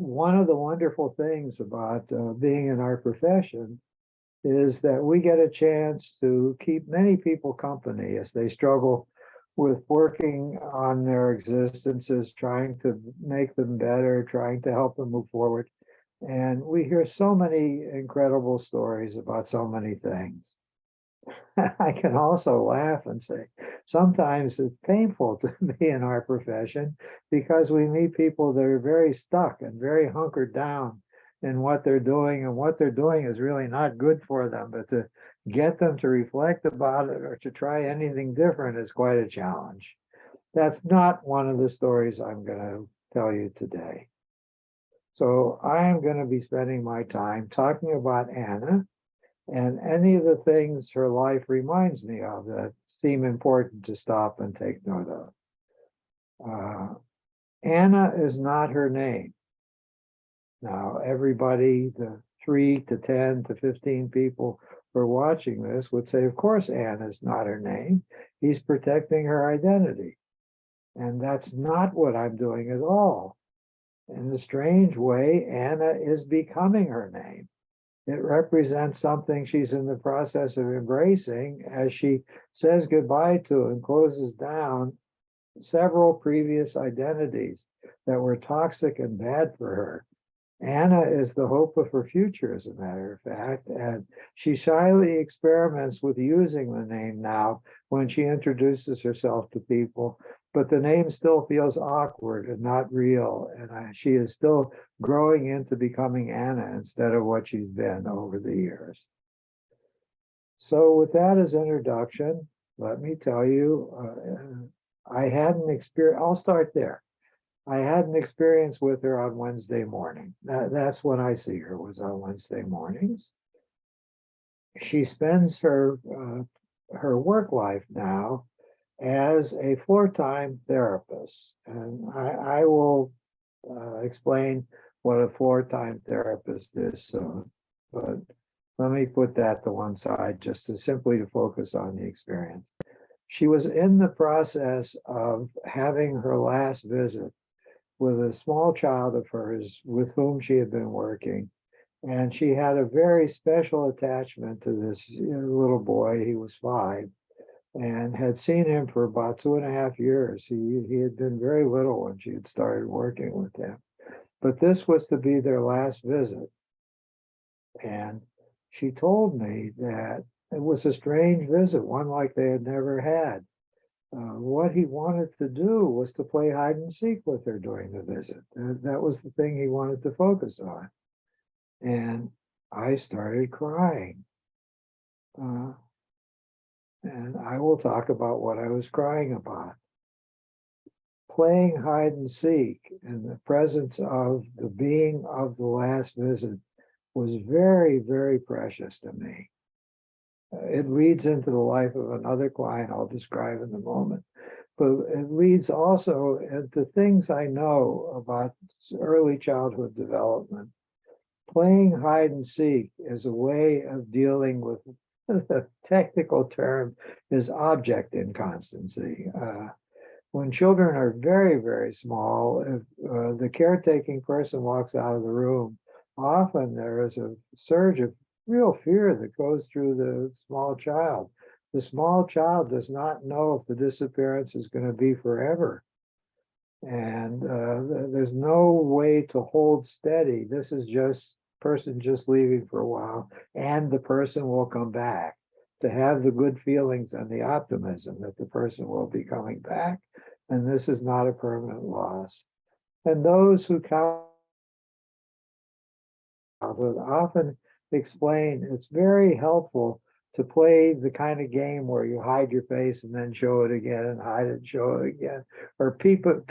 one of the wonderful things about being in our profession is that we get a chance to keep many people company as they struggle with working on their existences, trying to make them better, trying to help them move forward. And we hear so many incredible stories about so many things. I can also laugh and say sometimes it's painful to be in our profession because we meet people that are very stuck and very hunkered down in what they're doing, and what they're doing is really not good for them. But to get them to reflect about it or to try anything different is quite a challenge. That's not one of the stories I'm going to tell you today. So I am going to be spending my time talking about Anna and any of the things her life reminds me of that seem important to stop and take note of. Anna is not her name. Now, everybody, the 3 to 10 to 15 people who are watching this would say, of course, Anna is not her name. He's protecting her identity. And that's not what I'm doing at all. In a strange way, Anna is becoming her name. It represents something she's in the process of embracing as she says goodbye to and closes down several previous identities that were toxic and bad for her. Anna is the hope of her future, as a matter of fact, and she shyly experiments with using the name now when she introduces herself to people, but the name still feels awkward and not real, and she is still growing into becoming Anna instead of what she's been over the years. So with that as introduction, let me tell you, I had an experience. I'll start there. I had an experience with her on Wednesday morning. That's when I see her, was on Wednesday mornings. She spends her work life now as a floor-time therapist. And I will explain what a floor-time therapist is soon. But let me put that to one side just to simply to focus on the experience. She was in the process of having her last visit with a small child of hers with whom she had been working. And she had a very special attachment to this little boy. He was 5 and had seen him for about 2.5 years. He had been very little when she had started working with him. But this was to be their last visit. And she told me that it was a strange visit, one like they had never had. What he wanted to do was to play hide and seek with her during the visit. That was the thing he wanted to focus on. And I started crying. And I will talk about what I was crying about. Playing hide and seek in the presence of the being of the last visit was very, very precious to me. It leads into the life of another client I'll describe in a moment. But it leads also into things I know about early childhood development. Playing hide and seek is a way of dealing with the technical term is object inconstancy. When children are very, very small, if the caretaking person walks out of the room, often there is a surge of real fear that goes through the small child. The small child does not know if the disappearance is going to be forever. And there's no way to hold steady. This is just person just leaving for a while, and the person will come back. To have the good feelings and the optimism that the person will be coming back, and this is not a permanent loss. And those who count would often explain it's very helpful to play the kind of game where you hide your face and then show it again and hide it and show it again, or peek out,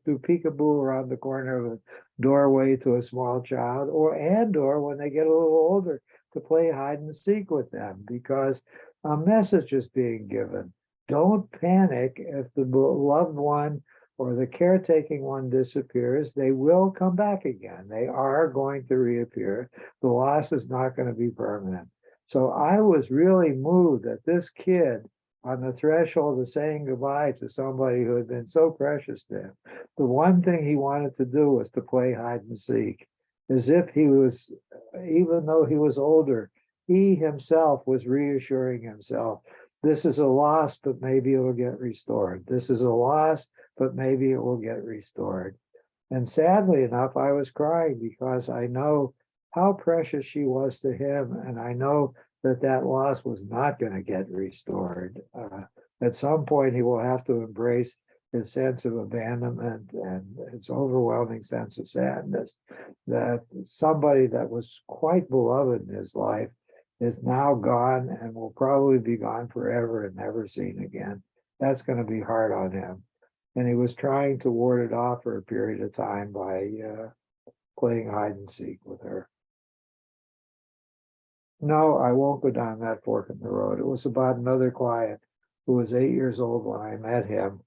do peekaboo around the corner of a doorway to a small child, or when they get a little older, to play hide and seek with them, because a message is being given. Don't panic if the loved one or the caretaking one disappears. They will come back again. They are going to reappear. The loss is not going to be permanent. So I was really moved that this kid on the threshold of saying goodbye to somebody who had been so precious to him. The one thing he wanted to do was to play hide and seek, as if he was, even though he was older, he himself was reassuring himself, this is a loss, but maybe it will get restored. This is a loss, but maybe it will get restored. And sadly enough, I was crying because I know how precious she was to him, and I know that that loss was not going to get restored. At some point, he will have to embrace his sense of abandonment and his overwhelming sense of sadness that somebody that was quite beloved in his life is now gone and will probably be gone forever and never seen again. That's going to be hard on him. And he was trying to ward it off for a period of time by playing hide and seek with her. No, I won't go down that fork in the road. It was about another client who was 8 years old when I met him.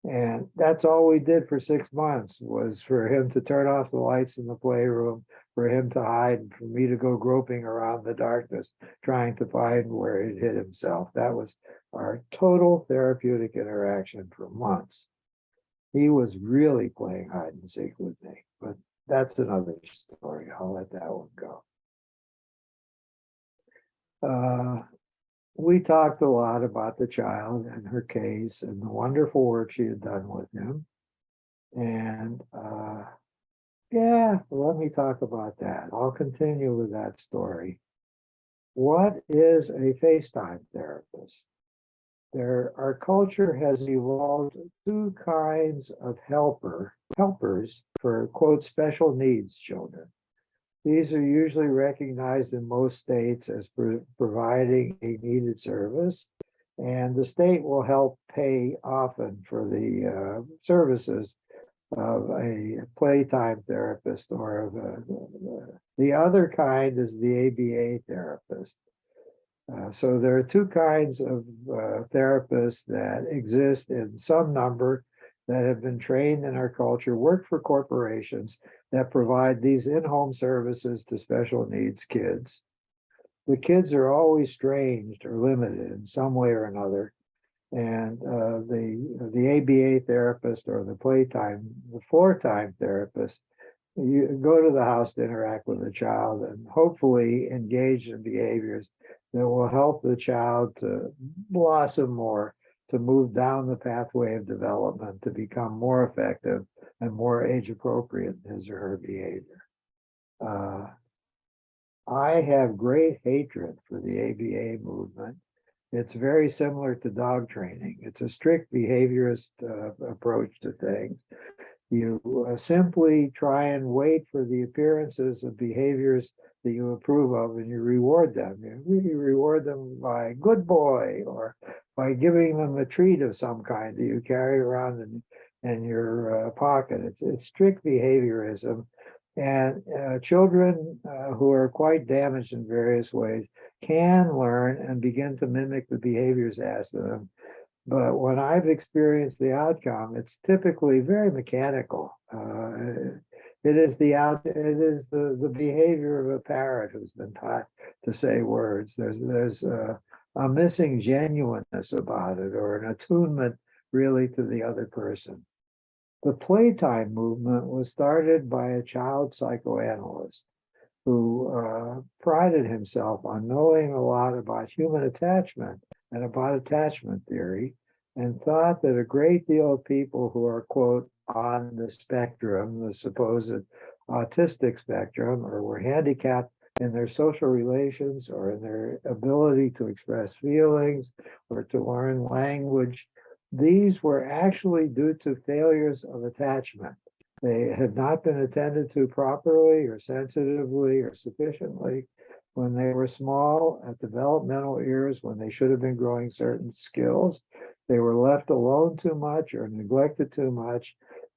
And that's all we did for 6 months, was for him to turn off the lights in the playroom, for him to hide, and for me to go groping around the darkness, trying to find where he'd hid himself. That was our total therapeutic interaction for months. He was really playing hide and seek with me, but that's another story. I'll let that one go. We talked a lot about the child and her case and the wonderful work she had done with him. And yeah, let me talk about that. I'll continue with that story. What is a FaceTime therapist? Our culture has evolved two kinds of helpers for, quote, special needs children. These are usually recognized in most states as providing a needed service, and the state will help pay often for the services of a playtime therapist or of the other kind is the ABA therapist. So there are two kinds of therapists that exist in some number that have been trained in our culture, work for corporations that provide these in-home services to special needs kids. The kids are always estranged or limited in some way or another. And the ABA therapist or the floor time therapist, you go to the house to interact with the child and hopefully engage in behaviors that will help the child to blossom more, to move down the pathway of development, to become more effective and more age appropriate in his or her behavior. I have great hatred for the ABA movement. It's very similar to dog training. It's a strict behaviorist approach to things. You simply try and wait for the appearances of behaviors that you approve of, and you reward them. You really reward them by good boy, or by giving them a treat of some kind that you carry around in your pocket. It's strict behaviorism, and children who are quite damaged in various ways can learn and begin to mimic the behaviors asked of them. But when I've experienced the outcome, it's typically very mechanical. It is the behavior of a parrot who's been taught to say words. There's a missing genuineness about it, or an attunement really to the other person. The playtime movement was started by a child psychoanalyst who prided himself on knowing a lot about human attachment and about attachment theory, and thought that a great deal of people who are, quote, on the spectrum, the supposed autistic spectrum, or were handicapped in their social relations or in their ability to express feelings or to learn language, these were actually due to failures of attachment. They had not been attended to properly or sensitively or sufficiently when they were small, at developmental years, when they should have been growing certain skills. They were left alone too much or neglected too much,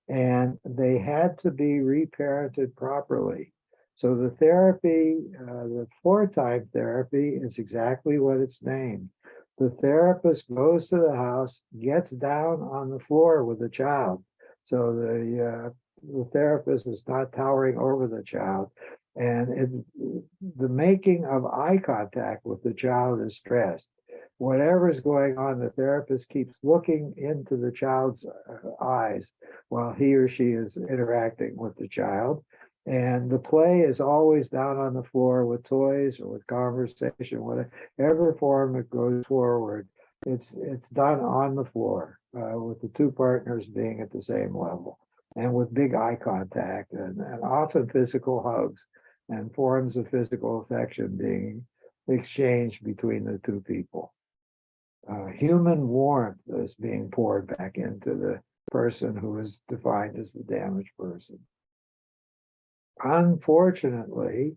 and they had to be reparented properly. So the therapy, the floor time therapy, is exactly what it's named. The therapist goes to the house, gets down on the floor with the child. So the therapist is not towering over the child. And the making of eye contact with the child is stressed. whatever's going on, the therapist keeps looking into the child's eyes while he or she is interacting with the child. And the play is always down on the floor with toys or with conversation, whatever form it goes forward. It's done on the floor with the two partners being at the same level and with big eye contact and often physical hugs and forms of physical affection being exchanged between the two people. Human warmth is being poured back into the person who is defined as the damaged person. Unfortunately,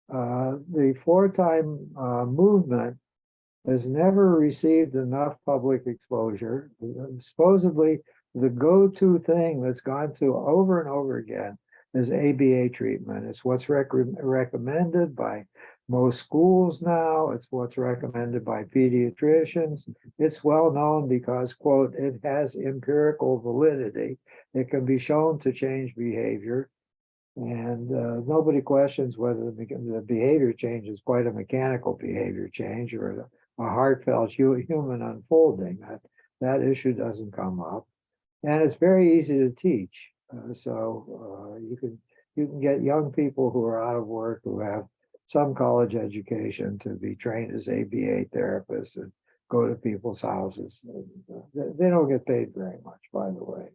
the four-time movement has never received enough public exposure. Supposedly, the go-to thing that's gone to over and over again is ABA treatment. It's what's recommended by most schools now. It's what's recommended by pediatricians. It's well known because, quote, it has empirical validity. It can be shown to change behavior. And nobody questions whether the behavior change is quite a mechanical behavior change or a heartfelt human unfolding. That issue doesn't come up. And it's very easy to teach. So you can get young people who are out of work, who have some college education, to be trained as ABA therapists and go to people's houses. They don't get paid very much, by the way.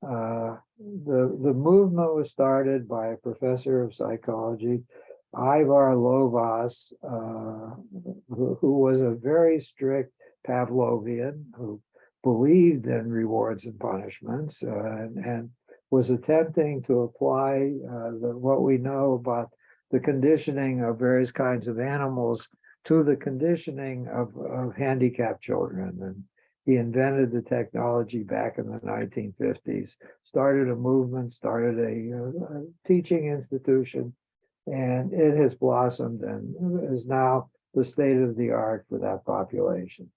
The movement was started by a professor of psychology, Ivar Lovaas, who was a very strict Pavlovian, who believed in rewards and punishments, and was attempting to apply what we know about the conditioning of various kinds of animals to the conditioning of handicapped children. And he invented the technology back in the 1950s, started a movement, started a teaching institution, and it has blossomed and is now the state of the art for that population.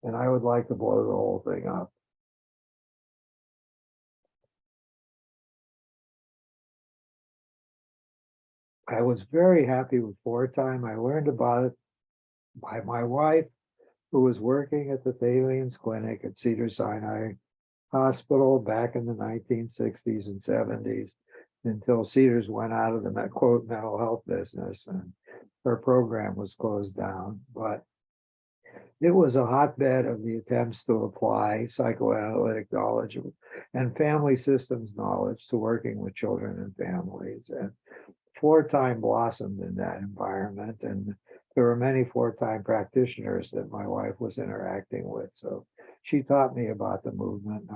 And I would like to blow the whole thing up. I was very happy with Four-Time. I learned about it by my wife, who was working at the Thalians Clinic at Cedars-Sinai Hospital back in the 1960s and 70s, until Cedars went out of the quote mental health business and her program was closed down. But it was a hotbed of the attempts to apply psychoanalytic knowledge and family systems knowledge to working with children and families. And Four-Time blossomed in that environment. And there were many Four-Time practitioners that my wife was interacting with. So she taught me about the movement.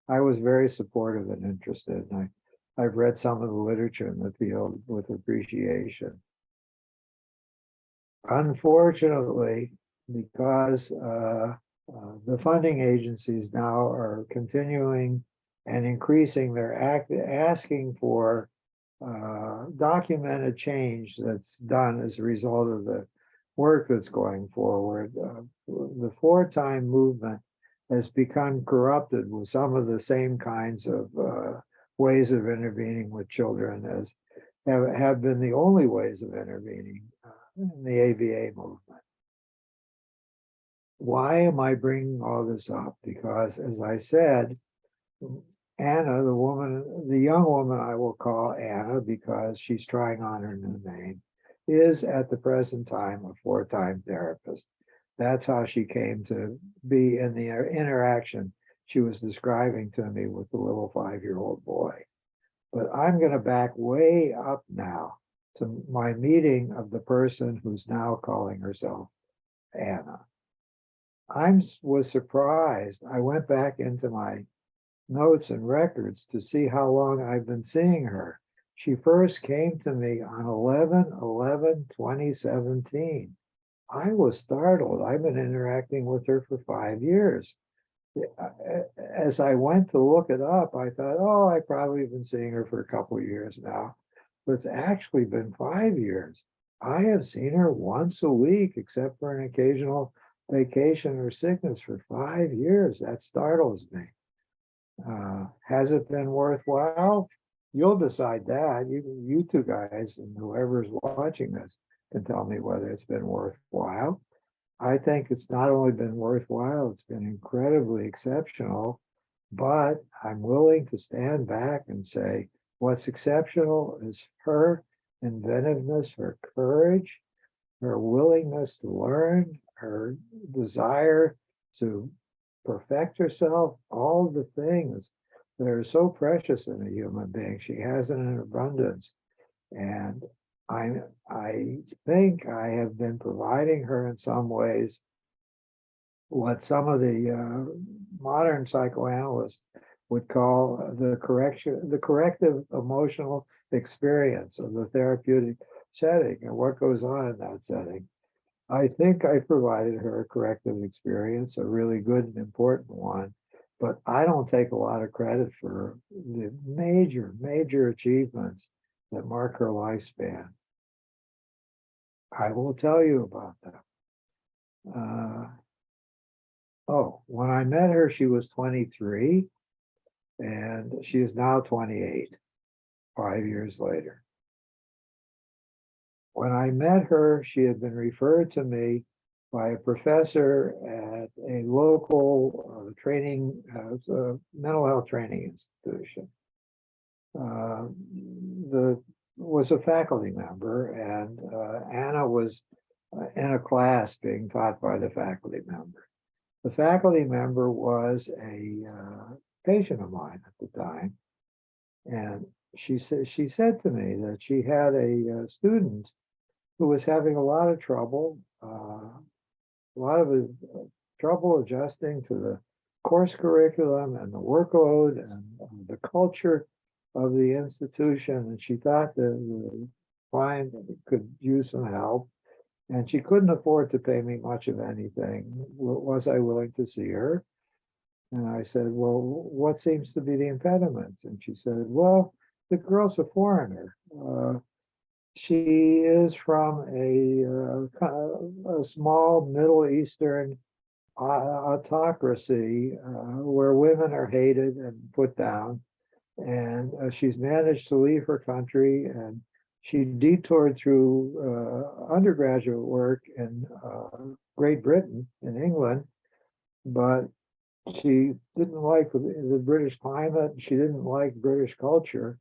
I was very supportive and interested. And I've read some of the literature in the field with appreciation. Unfortunately, because the funding agencies now are continuing and increasing their asking for documented change that's done as a result of the work that's going forward. The Four-Time movement has become corrupted with some of the same kinds of ways of intervening with children as have been the only ways of intervening in the ABA movement. Why am I bringing all this up? Because, as I said, Anna, the young woman I will call Anna because she's trying on her new name, is at the present time a Four-Time therapist. That's how she came to be in the interaction she was describing to me with the little 5-year-old boy. But I'm going to back way up now to my meeting of the person who's now calling herself Anna. I was surprised. I went back into my notes and records to see how long I've been seeing her. She first came to me on 11/11/2017. I was startled. I've been interacting with her for 5 years. As I went to look it up, I thought, oh, I've probably been seeing her for a couple of years now. But it's actually been 5 years. I have seen her once a week, except for an occasional vacation or sickness, for 5 years. That startles me. Has it been worthwhile? You'll decide that. You two guys and whoever's watching this can tell me whether it's been worthwhile. I think it's not only been worthwhile, it's been incredibly exceptional, but I'm willing to stand back and say what's exceptional is her inventiveness, her courage, her willingness to learn, her desire to perfect herself, all the things that are so precious in a human being. She has it in abundance. And I think I have been providing her in some ways what some of the modern psychoanalysts would call the corrective emotional experience of the therapeutic setting and what goes on in that setting. I think I provided her a corrective experience, a really good and important one, but I don't take a lot of credit for the major achievements that mark her lifespan. I will tell you about them. When I met her, she was 23, and she is now 28, 5 years later. When I met her, she had been referred to me by a professor at a local mental health training institution. Was a faculty member, and Anna was in a class being taught by the faculty member. The faculty member was a patient of mine at the time, and she said to me that she had a student who was having a lot of trouble, trouble adjusting to the course curriculum and the workload and the culture of the institution, and she thought that the client could use some help. And she couldn't afford to pay me much of anything. Was I willing to see her? And I said, well, what seems to be the impediments? And she said, well, the girl's a foreigner. She is from a small Middle Eastern autocracy where women are hated and put down. And she's managed to leave her country, and she detoured through undergraduate work in Great Britain, in England, but she didn't like the British climate. She didn't like British culture,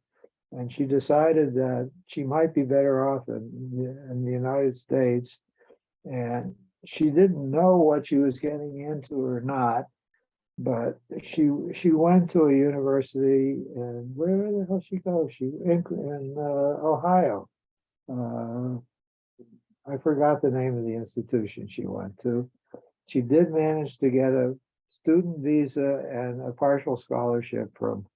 and she decided that she might be better off in the United States. And she didn't know what she was getting into or not, but she went to a university, and where the hell she go? She in Ohio. I forgot the name of the institution she went to. She did manage to get a student visa and a partial scholarship from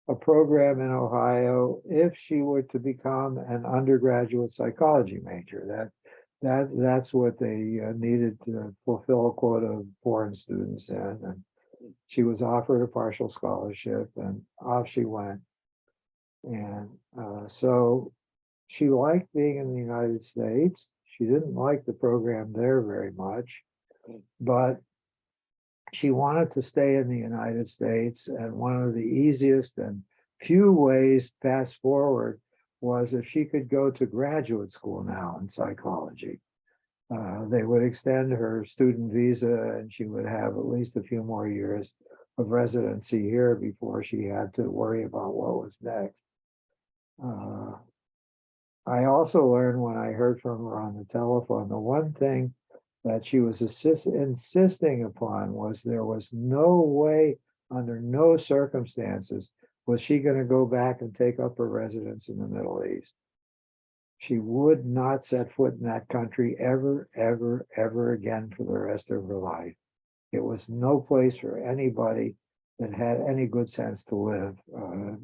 a program in Ohio if she were to become an undergraduate psychology major. That's what they needed to fulfill a quota of foreign students in. And she was offered a partial scholarship, and off she went. And so she liked being in the United States. She didn't like the program there very much, but she wanted to stay in the United States. And one of the easiest and few ways fast forward was if she could go to graduate school now in psychology. They would extend her student visa, and she would have at least a few more years of residency here before she had to worry about what was next. I also learned when I heard from her on the telephone, the one thing that she was insisting upon was there was no way, under no circumstances, was she going to go back and take up her residence in the Middle East. She would not set foot in that country ever again for the rest of her life. It was no place for anybody that had any good sense to live.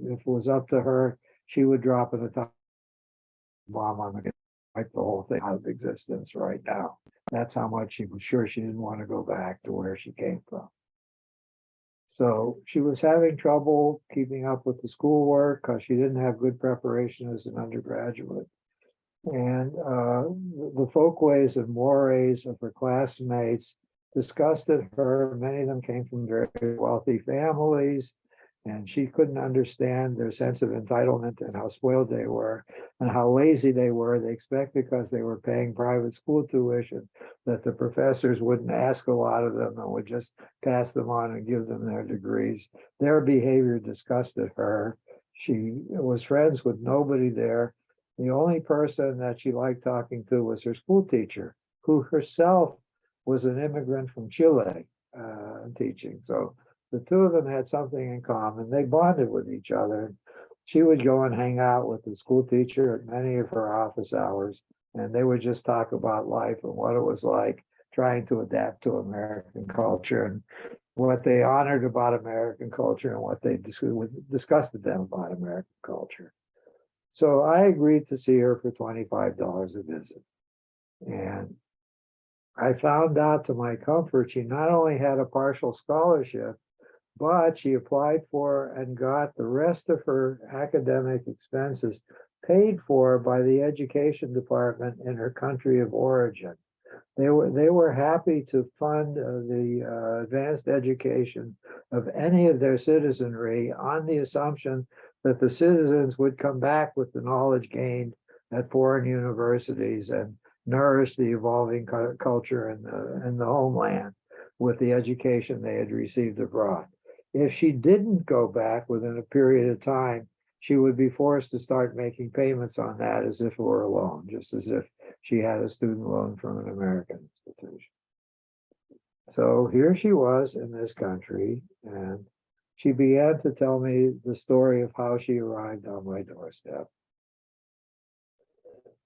If it was up to her, she would drop an atomic bomb on the wipe the whole thing out of existence right now. That's how much she was sure she didn't want to go back to where she came from. So she was having trouble keeping up with the schoolwork because she didn't have good preparation as an undergraduate. And the folkways and mores of her classmates disgusted her. Many of them came from very wealthy families, And she couldn't understand their sense of entitlement and how spoiled they were and how lazy they were. They expect because they were paying private school tuition that the professors wouldn't ask a lot of them and would just pass them on and give them their degrees. Their behavior disgusted her. She was friends with nobody there. The only person that she liked talking to was her school teacher, who herself was an immigrant from Chile, teaching. So the two of them had something in common. They bonded with each other. She would go and hang out with the school teacher at many of her office hours, and they would just talk about life and what it was like trying to adapt to American culture and what they honored about American culture and what they discussed with them about American culture. So I agreed to see her for $25 a visit. And I found out to my comfort, she not only had a partial scholarship, but she applied for and got the rest of her academic expenses paid for by the education department in her country of origin. They were happy to fund the advanced education of any of their citizenry on the assumption that the citizens would come back with the knowledge gained at foreign universities and nourish the evolving culture in the homeland with the education they had received abroad. If she didn't go back within a period of time, she would be forced to start making payments on that as if it were a loan, just as if she had a student loan from an American institution. So here she was in this country, and she began to tell me the story of how she arrived on my doorstep.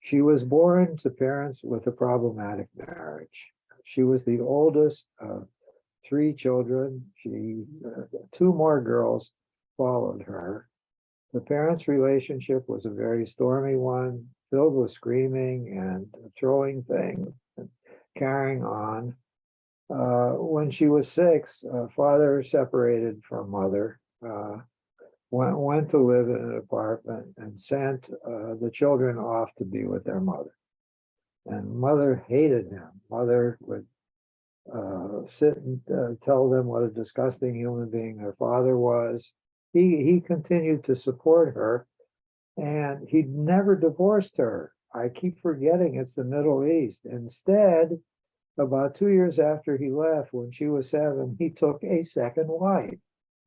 She was born to parents with a problematic marriage. She was the oldest of 3 children. Two more girls followed her. The parents' relationship was a very stormy one, filled with screaming and throwing things and carrying on. When she was 6, father separated from mother, went to live in an apartment and sent the children off to be with their mother. And mother hated him. Mother would sit and tell them what a disgusting human being their father was. He continued to support her, and he never divorced her. I keep forgetting it's the Middle East. Instead, about 2 years after he left, when she was 7, he took a second wife,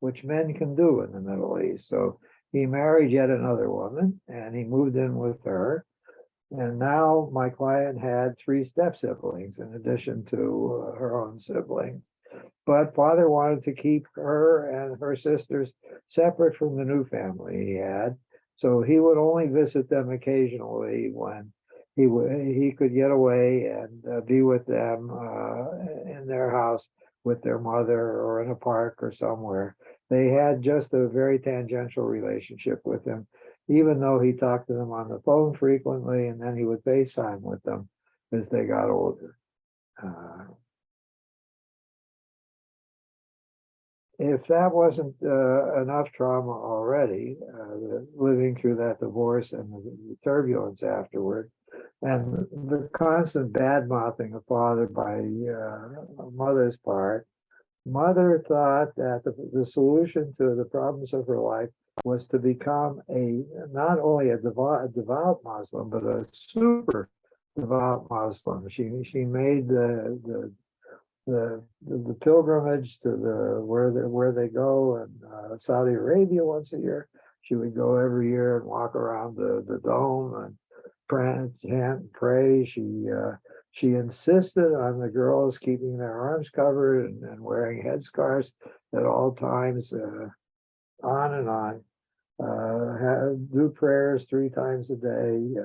which men can do in the Middle East. So he married yet another woman, and he moved in with her. And now my client had 3 step-siblings in addition to her own siblings. But father wanted to keep her and her sisters separate from the new family he had. So he would only visit them occasionally when he could get away and be with them in their house with their mother or in a park or somewhere. They had just a very tangential relationship with him, even though he talked to them on the phone frequently, and then he would FaceTime with them as they got older. If that wasn't enough trauma already, living through that divorce and the turbulence afterward, and the constant bad mouthing of father by mother's part, mother thought that the solution to the problems of her life was to become not only a devout Muslim, but a super devout Muslim. She made the pilgrimage to where they go in Saudi Arabia once a year. She would go every year and walk around the dome and chant and pray. She insisted on the girls keeping their arms covered and wearing headscarves at all times, on and on. Do prayers 3 times a day,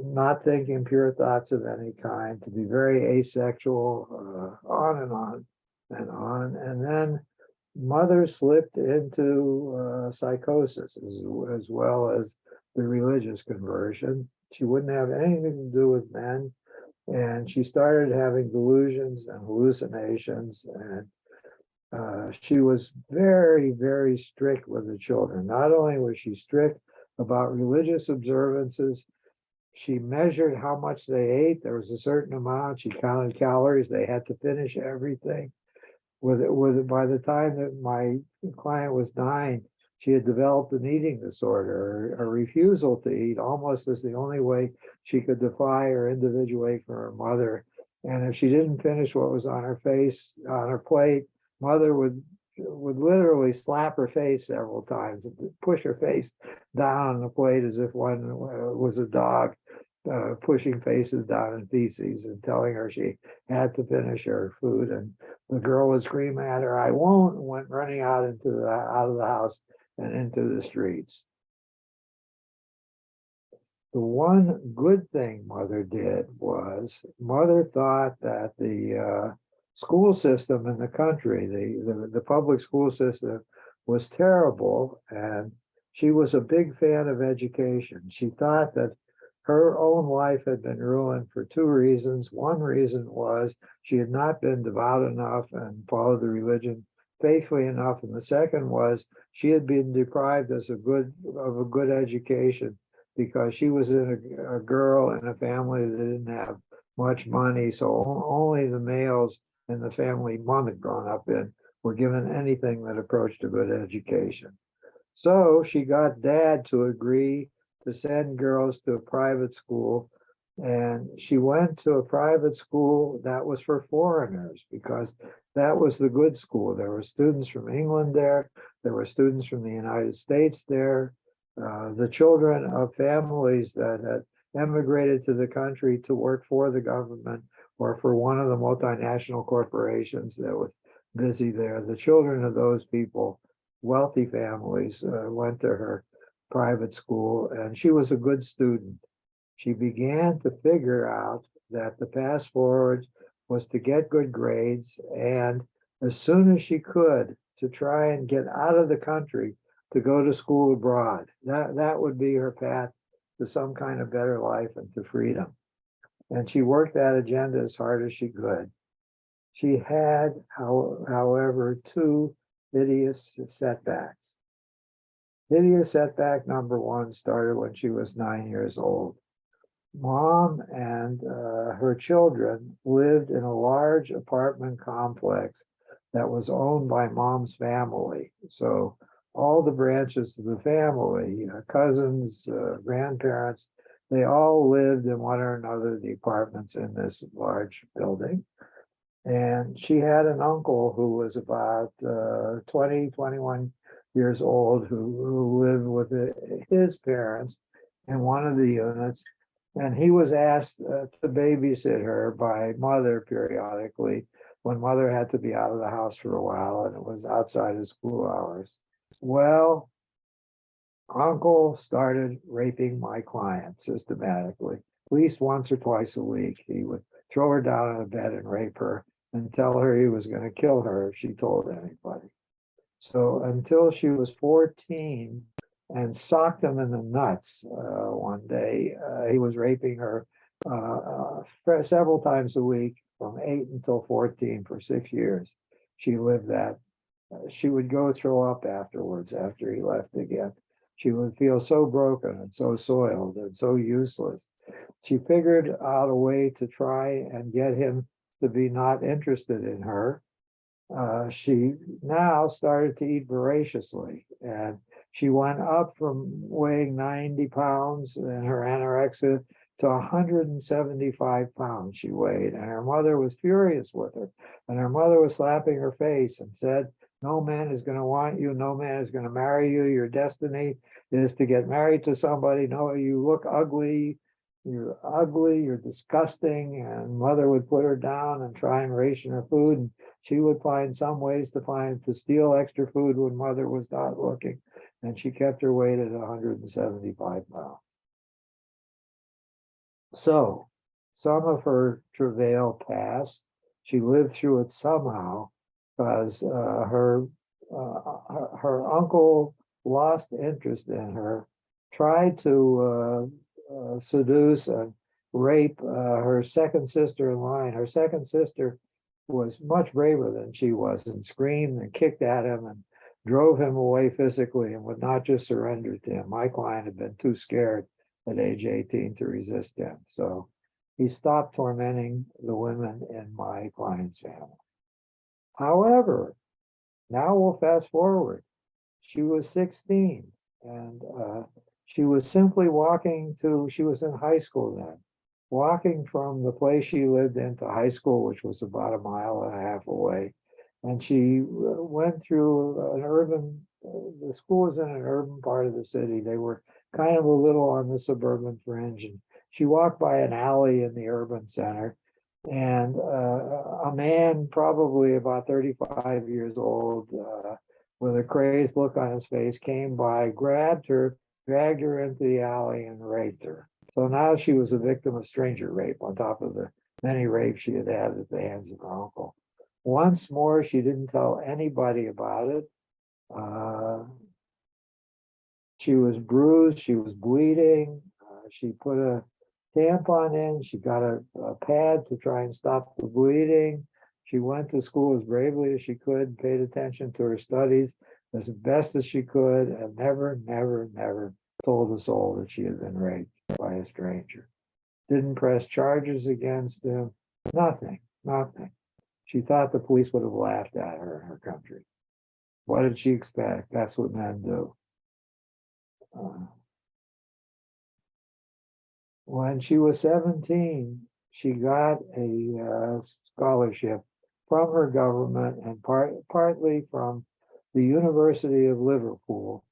not thinking pure thoughts of any kind, to be very asexual, on and on and on. And then mother slipped into psychosis as well as the religious conversion. She wouldn't have anything to do with men, and she started having delusions and hallucinations, and she was very, very strict with the children. Not only was she strict about religious observances, she measured how much they ate. There was a certain amount. She counted calories. They had to finish everything. by the time that my client was dying, she had developed an eating disorder, a refusal to eat, almost as the only way she could defy or individuate from her mother. And if she didn't finish what was on her face, on her plate, mother would literally slap her face several times, and push her face down on the plate as if one was a dog pushing faces down in feces and telling her she had to finish her food. And the girl would scream at her, "I won't," and went running out of the house and into the streets. The one good thing mother did was mother thought that the school system in the country, the public school system, was terrible, and she was a big fan of education. She thought that her own life had been ruined for two reasons. One reason was she had not been devout enough and followed the religion faithfully enough, and the second was she had been deprived of a good education because she was a girl in a family that didn't have much money. So only the males in the family mom had grown up in were given anything that approached a good education. So she got dad to agree to send girls to a private school. And she went to a private school that was for foreigners because that was the good school. There were students from England there. There were students from the United States there. The children of families that had emigrated to the country to work for the government or for one of the multinational corporations that was busy there. The children of those people, wealthy families, went to her private school, and she was a good student. She began to figure out that the path forward was to get good grades, and as soon as she could, to try and get out of the country to go to school abroad. That would be her path to some kind of better life and to freedom. And she worked that agenda as hard as she could. She had, however, two hideous setbacks. Hideous setback number one started when she was 9 years old. Mom and her children lived in a large apartment complex that was owned by mom's family. So all the branches of the family, cousins, grandparents, they all lived in one or another of the apartments in this large building. And she had an uncle who was about 20, 21 years old who lived with his parents in one of the units. And he was asked to babysit her by mother periodically when mother had to be out of the house for a while and it was outside of school hours. Well, uncle started raping my client systematically, at least once or twice a week. He would throw her down on a bed and rape her and tell her he was going to kill her if she told anybody. So until she was 14 and socked him in the nuts one day, he was raping her several times a week from 8 until 14 for 6 years. She lived that. She would go throw up afterwards after he left again. She would feel so broken and so soiled and so useless. She figured out a way to try and get him to be not interested in her. She now started to eat voraciously, and she went up from weighing 90 pounds in her anorexia to 175 pounds she weighed, and her mother was furious with her, and her mother was slapping her face and said, "No man is going to want you, no man is going to marry you, your destiny is to get married to somebody. No, you look ugly, you're disgusting." And mother would put her down and try and ration her food, and she would find some ways to steal extra food when mother was not looking, and she kept her weight at 175 pounds. So some of her travail passed. She lived through it somehow because her uncle lost interest in her, tried to seduce and rape her second sister in line. Her second sister was much braver than she was and screamed and kicked at him and drove him away physically and would not just surrender to him. My client had been too scared at age 18 to resist him. So he stopped tormenting the women in my client's family. However, now we'll fast forward. She was 16 and she was simply walking to, she was in high school then, walking from the place she lived in to high school, which was about a mile and a half away. And she went through an urban, the school was in an urban part of the city. They were kind of a little on the suburban fringe. And she walked by an alley in the urban center. And a man, probably about 35 years old, with a crazed look on his face, came by, grabbed her, dragged her into the alley, and raped her. So now she was a victim of stranger rape on top of the many rapes she had had at the hands of her uncle. Once more, she didn't tell anybody about it. She was bruised, she was bleeding. She put a tampon in, she got a pad to try and stop the bleeding. She went to school as bravely as she could, paid attention to her studies as best as she could, and never, never, never told a soul that she had been raped by a stranger. Didn't press charges against him, nothing, nothing. She thought the police would have laughed at her in her country. What did she expect? That's what men do. When she was 17, she got a scholarship from her government and partly from the University of Liverpool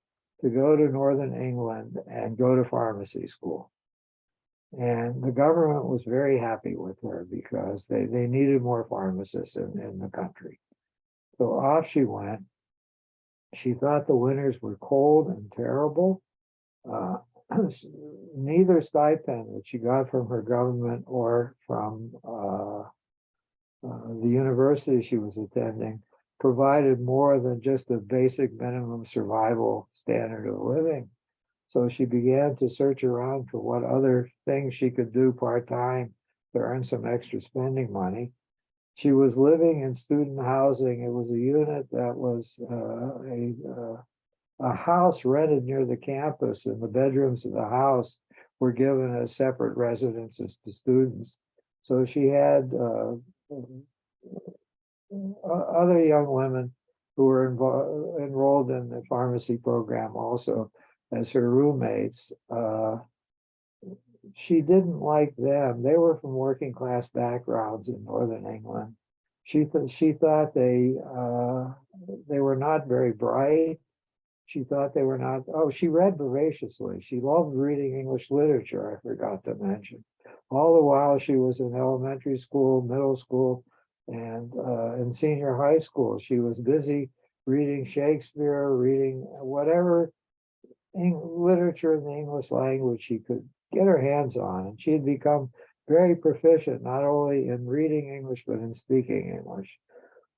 to go to Northern England and go to pharmacy school. And the government was very happy with her because they needed more pharmacists in the country. So off she went. She thought the winters were cold and terrible. Neither stipend that she got from her government or from the university she was attending provided more than just a basic minimum survival standard of living. So she began to search around for what other things she could do part-time to earn some extra spending money. She was living in student housing. It was a unit that was a house rented near the campus, and the bedrooms of the house were given as separate residences to students. So she had other young women who were enrolled in the pharmacy program also as her roommates. She didn't like them. They were from working class backgrounds in Northern England. She thought they were not very bright. She thought they were not, she read voraciously. She loved reading English literature, I forgot to mention. All the while she was in elementary school, middle school, and in senior high school. She was busy reading Shakespeare, reading whatever literature in the English language she could get her hands on. And she had become very proficient, not only in reading English, but in speaking English.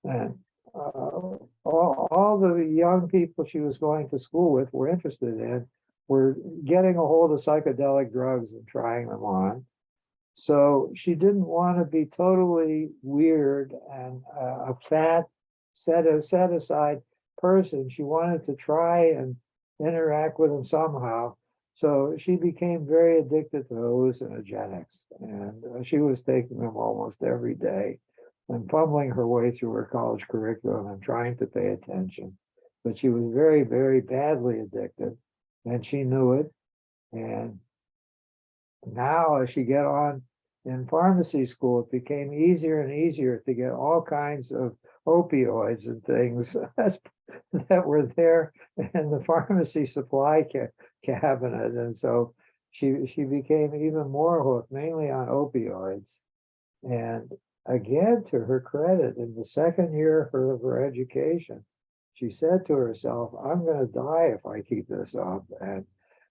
And all the young people she was going to school with were interested in were getting a hold of psychedelic drugs and trying them on. So she didn't want to be totally weird and a fat, set aside person. She wanted to try and interact with them somehow. So she became very addicted to hallucinogenics, and she was taking them almost every day and fumbling her way through her college curriculum and trying to pay attention. But she was very, very badly addicted, and she knew it. And now, as she got on in pharmacy school, it became easier and easier to get all kinds of opioids and things that were there in the pharmacy supply cabinet. And so she became even more hooked, mainly on opioids. And again, to her credit, in the second year of her education, she said to herself, I'm going to die if I keep this up. And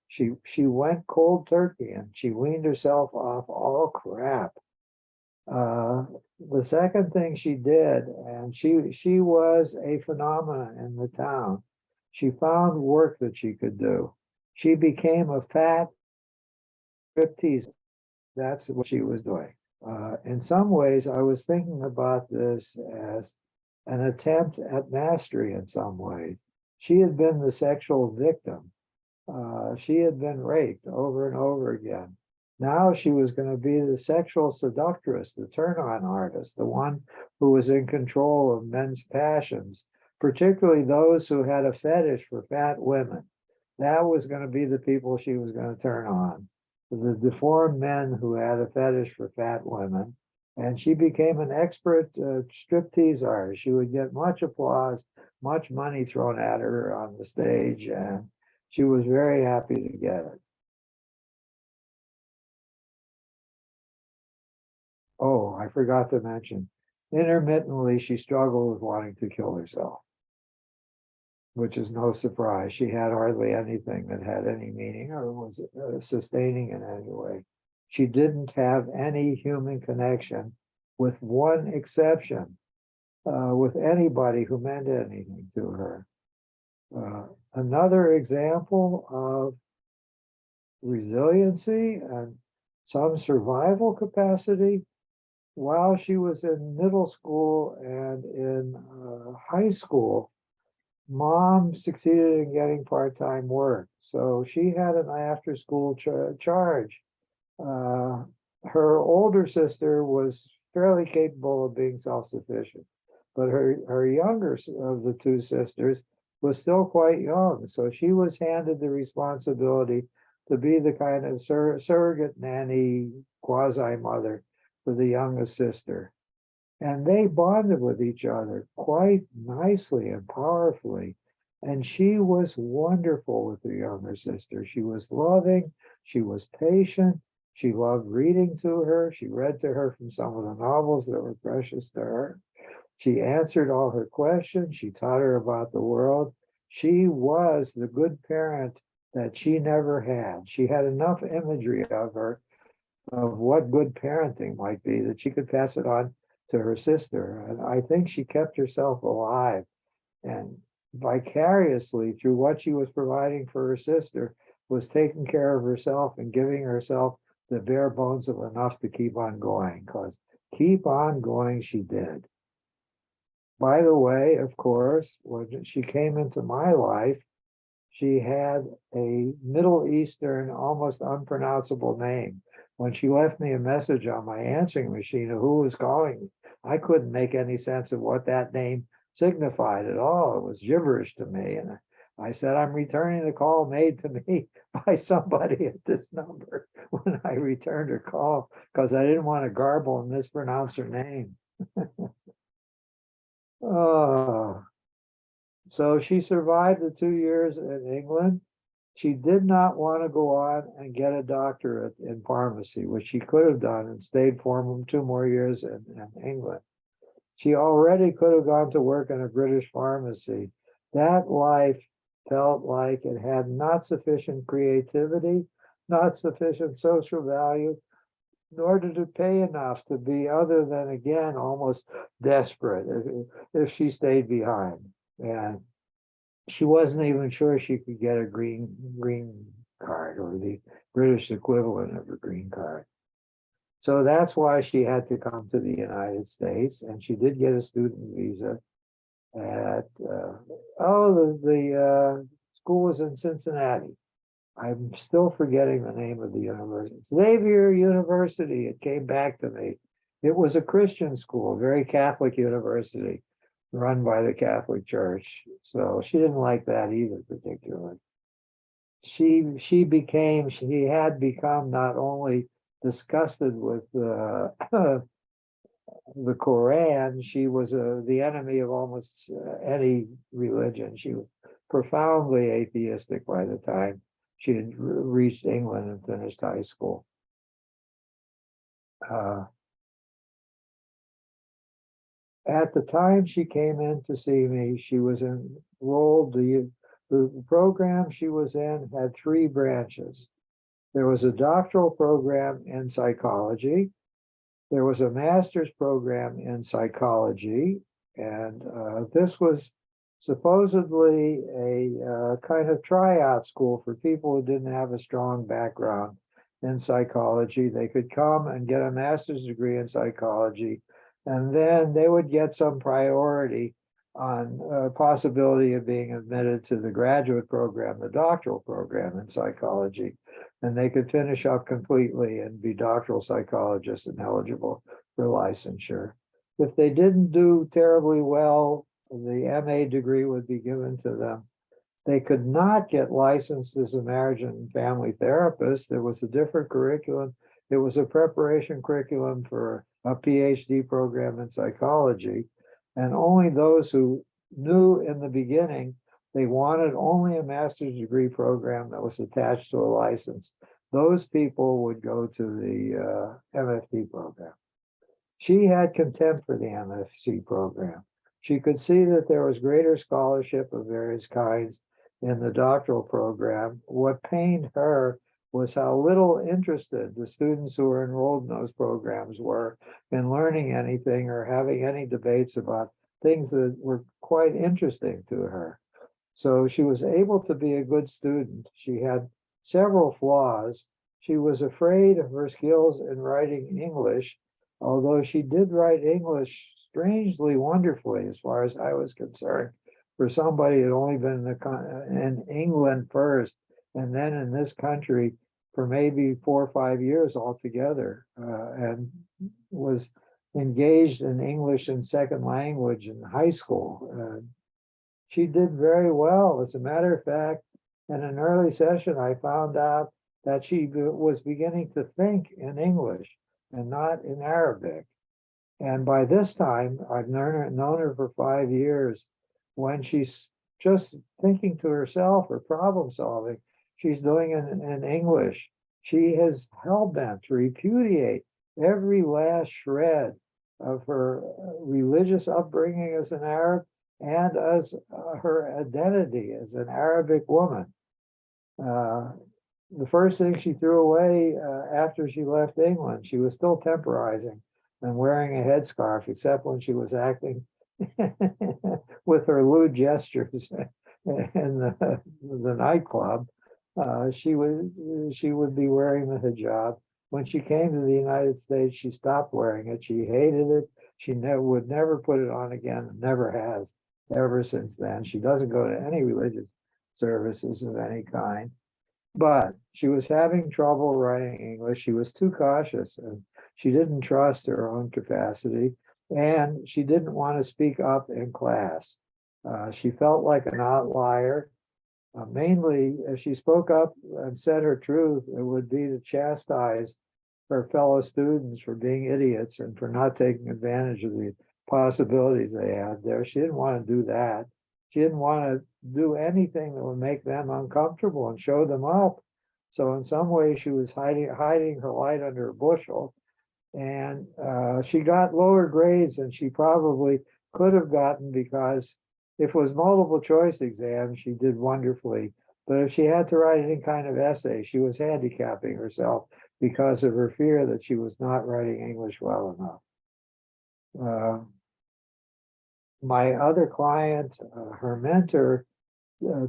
she went cold turkey and she weaned herself off all crap. The second thing she did, and she was a phenomenon in the town, she found work that she could do. She became a fat striptease. That's what she was doing. In some ways, I was thinking about this as an attempt at mastery in some ways. She had been the sexual victim. She had been raped over and over again. Now she was going to be the sexual seductress, the turn-on artist, the one who was in control of men's passions, particularly those who had a fetish for fat women. That was going to be the people she was going to turn on, the deformed men who had a fetish for fat women. And she became an expert striptease artist. She would get much applause, much money thrown at her on the stage, and she was very happy to get it. Oh, I forgot to mention, intermittently, she struggled with wanting to kill herself, which is no surprise. She had hardly anything that had any meaning or was sustaining in any way. She didn't have any human connection, with one exception, with anybody who meant anything to her. Another example of resiliency and some survival capacity. While she was in middle school and in high school, Mom succeeded in getting part-time work. So she had an after-school charge. Her older sister was fairly capable of being self-sufficient, but her younger of the two sisters was still quite young. So she was handed the responsibility to be the kind of surrogate nanny, quasi-mother for the youngest sister. And they bonded with each other quite nicely and powerfully. And she was wonderful with her younger sister. She was loving, she was patient, she loved reading to her. She read to her from some of the novels that were precious to her. She answered all her questions. She taught her about the world. She was the good parent that she never had. She had enough imagery of her, of what good parenting might be, that she could pass it on to her sister. And I think she kept herself alive, and vicariously through what she was providing for her sister was taking care of herself and giving herself the bare bones of enough to keep on going, because keep on going she did. By the way, of course, when she came into my life, she had a Middle Eastern, almost unpronounceable name. When she left me a message on my answering machine of who was calling me, I couldn't make any sense of what that name signified at all. It was gibberish to me. And I said, I'm returning the call made to me by somebody at this number when I returned her call, because I didn't want to garble and mispronounce her name. Oh, so she survived the 2 years in England. She did not want to go on and get a doctorate in pharmacy, which she could have done and stayed for 2 more years in England. She already could have gone to work in a British pharmacy. That life felt like it had not sufficient creativity, not sufficient social value, nor did it pay enough to be other than, again, almost desperate if she stayed behind. And she wasn't even sure she could get a green card, or the British equivalent of a green card. So that's why she had to come to the United States, and she did get a student visa at the school was in Cincinnati. I'm still forgetting the name of the university. Xavier University. It came back to me. It was a Christian school, very Catholic university, run by the Catholic Church. So she didn't like that either particularly. She had become not only disgusted with the Quran, she was the enemy of almost any religion. She was profoundly atheistic by the time she had reached England and finished high school. At the time she came in to see me, she was enrolled. The program she was in had 3 branches. There was a doctoral program in psychology. There was a master's program in psychology, and this was supposedly a kind of tryout school for people who didn't have a strong background in psychology. They could come and get a master's degree in psychology, and then they would get some priority on possibility of being admitted to the graduate program, the doctoral program in psychology. and they could finish up completely and be doctoral psychologists and eligible for licensure. If they didn't do terribly well, the MA degree would be given to them. They could not get licensed as a marriage and family therapist. There was a different curriculum. It was a preparation curriculum for a PhD program in psychology. And only those who knew in the beginning they wanted only a master's degree program that was attached to a license, those people would go to the MFT program. She had contempt for the MFT program. She could see that there was greater scholarship of various kinds in the doctoral program. What pained her was how little interested the students who were enrolled in those programs were in learning anything or having any debates about things that were quite interesting to her. So she was able to be a good student. She had several flaws. She was afraid of her skills in writing English, although she did write English strangely wonderfully, as far as I was concerned, for somebody who had only been in England first and then in this country for maybe 4 or 5 years altogether, and was engaged in English and second language in high school. She did very well. As a matter of fact, in an early session, I found out that she was beginning to think in English and not in Arabic. And by this time, I've known her for 5 years. When she's just thinking to herself or problem solving, she's doing it in English. She is hell-bent to repudiate every last shred of her religious upbringing as an Arab and as her identity as an Arabic woman. The first thing she threw away after she left England, she was still temporizing and wearing a headscarf, except when she was acting with her lewd gestures in the nightclub. She would be wearing the hijab. When she came to the United States, she stopped wearing it. She hated it. She would never put it on again, never has ever since then. She doesn't go to any religious services of any kind. But she was having trouble writing English. She was too cautious and she didn't trust her own capacity, and she didn't want to speak up in class. She felt like an outlier. Mainly, if she spoke up and said her truth, it would be to chastise her fellow students for being idiots and for not taking advantage of the possibilities they had there. She didn't want to do that. She didn't want to do anything that would make them uncomfortable and show them up. So in some ways, she was hiding her light under a bushel. And she got lower grades than she probably could have gotten, because if it was multiple choice exams, she did wonderfully. But if she had to write any kind of essay, she was handicapping herself because of her fear that she was not writing English well enough. My other client, her mentor,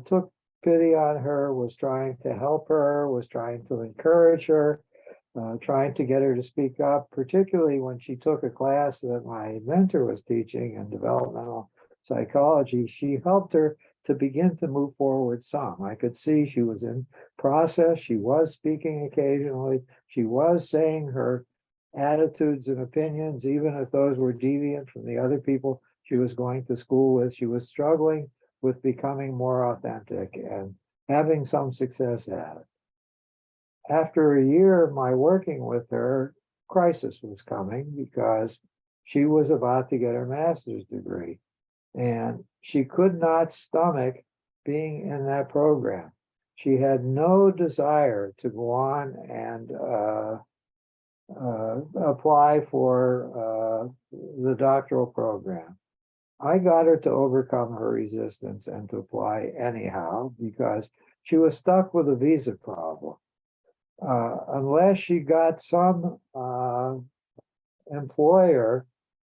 took pity on her, was trying to help her, was trying to encourage her, trying to get her to speak up, particularly when she took a class that my mentor was teaching in developmental psychology. She helped her to begin to move forward some. I could see she was in process. She was speaking occasionally. She was saying her attitudes and opinions, even if those were deviant from the other people she was going to school with. She was struggling with becoming more authentic and having some success at it. After a year of my working with her, crisis was coming because she was about to get her master's degree, and she could not stomach being in that program. She had no desire to go on and apply for the doctoral program. I got her to overcome her resistance and to apply anyhow, because she was stuck with a visa problem. Unless she got some employer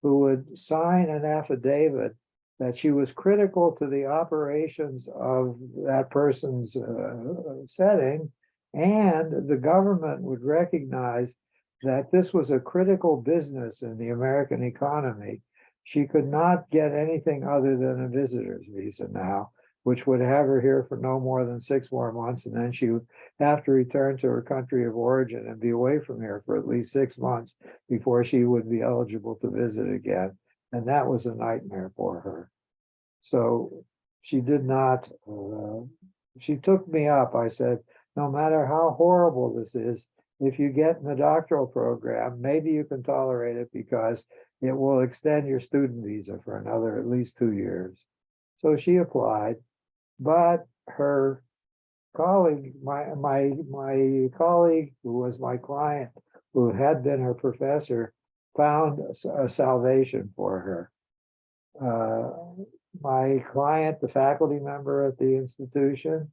who would sign an affidavit that she was critical to the operations of that person's setting, and the government would recognize that this was a critical business in the American economy, she could not get anything other than a visitor's visa now. which would have her here for no more than 6 more months, and then she would have to return to her country of origin and be away from here for at least 6 months before she would be eligible to visit again. And that was a nightmare for her. So she did not, she took me up. I said, no matter how horrible this is, if you get in the doctoral program, maybe you can tolerate it because it will extend your student visa for another at least 2 years. So she applied, but her colleague, my colleague who was my client, who had been her professor, found a salvation for her. My client, the faculty member at the institution,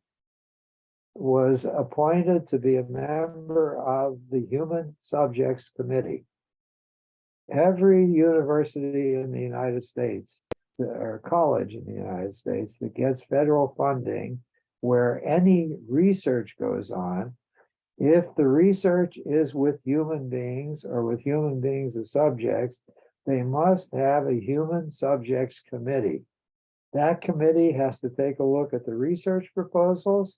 was appointed to be a member of the Human Subjects Committee. Every university in the United States, or college in the United States that gets federal funding, where any research goes on, if the research is with human beings or with human beings as subjects, they must have a Human Subjects Committee. That committee has to take a look at the research proposals,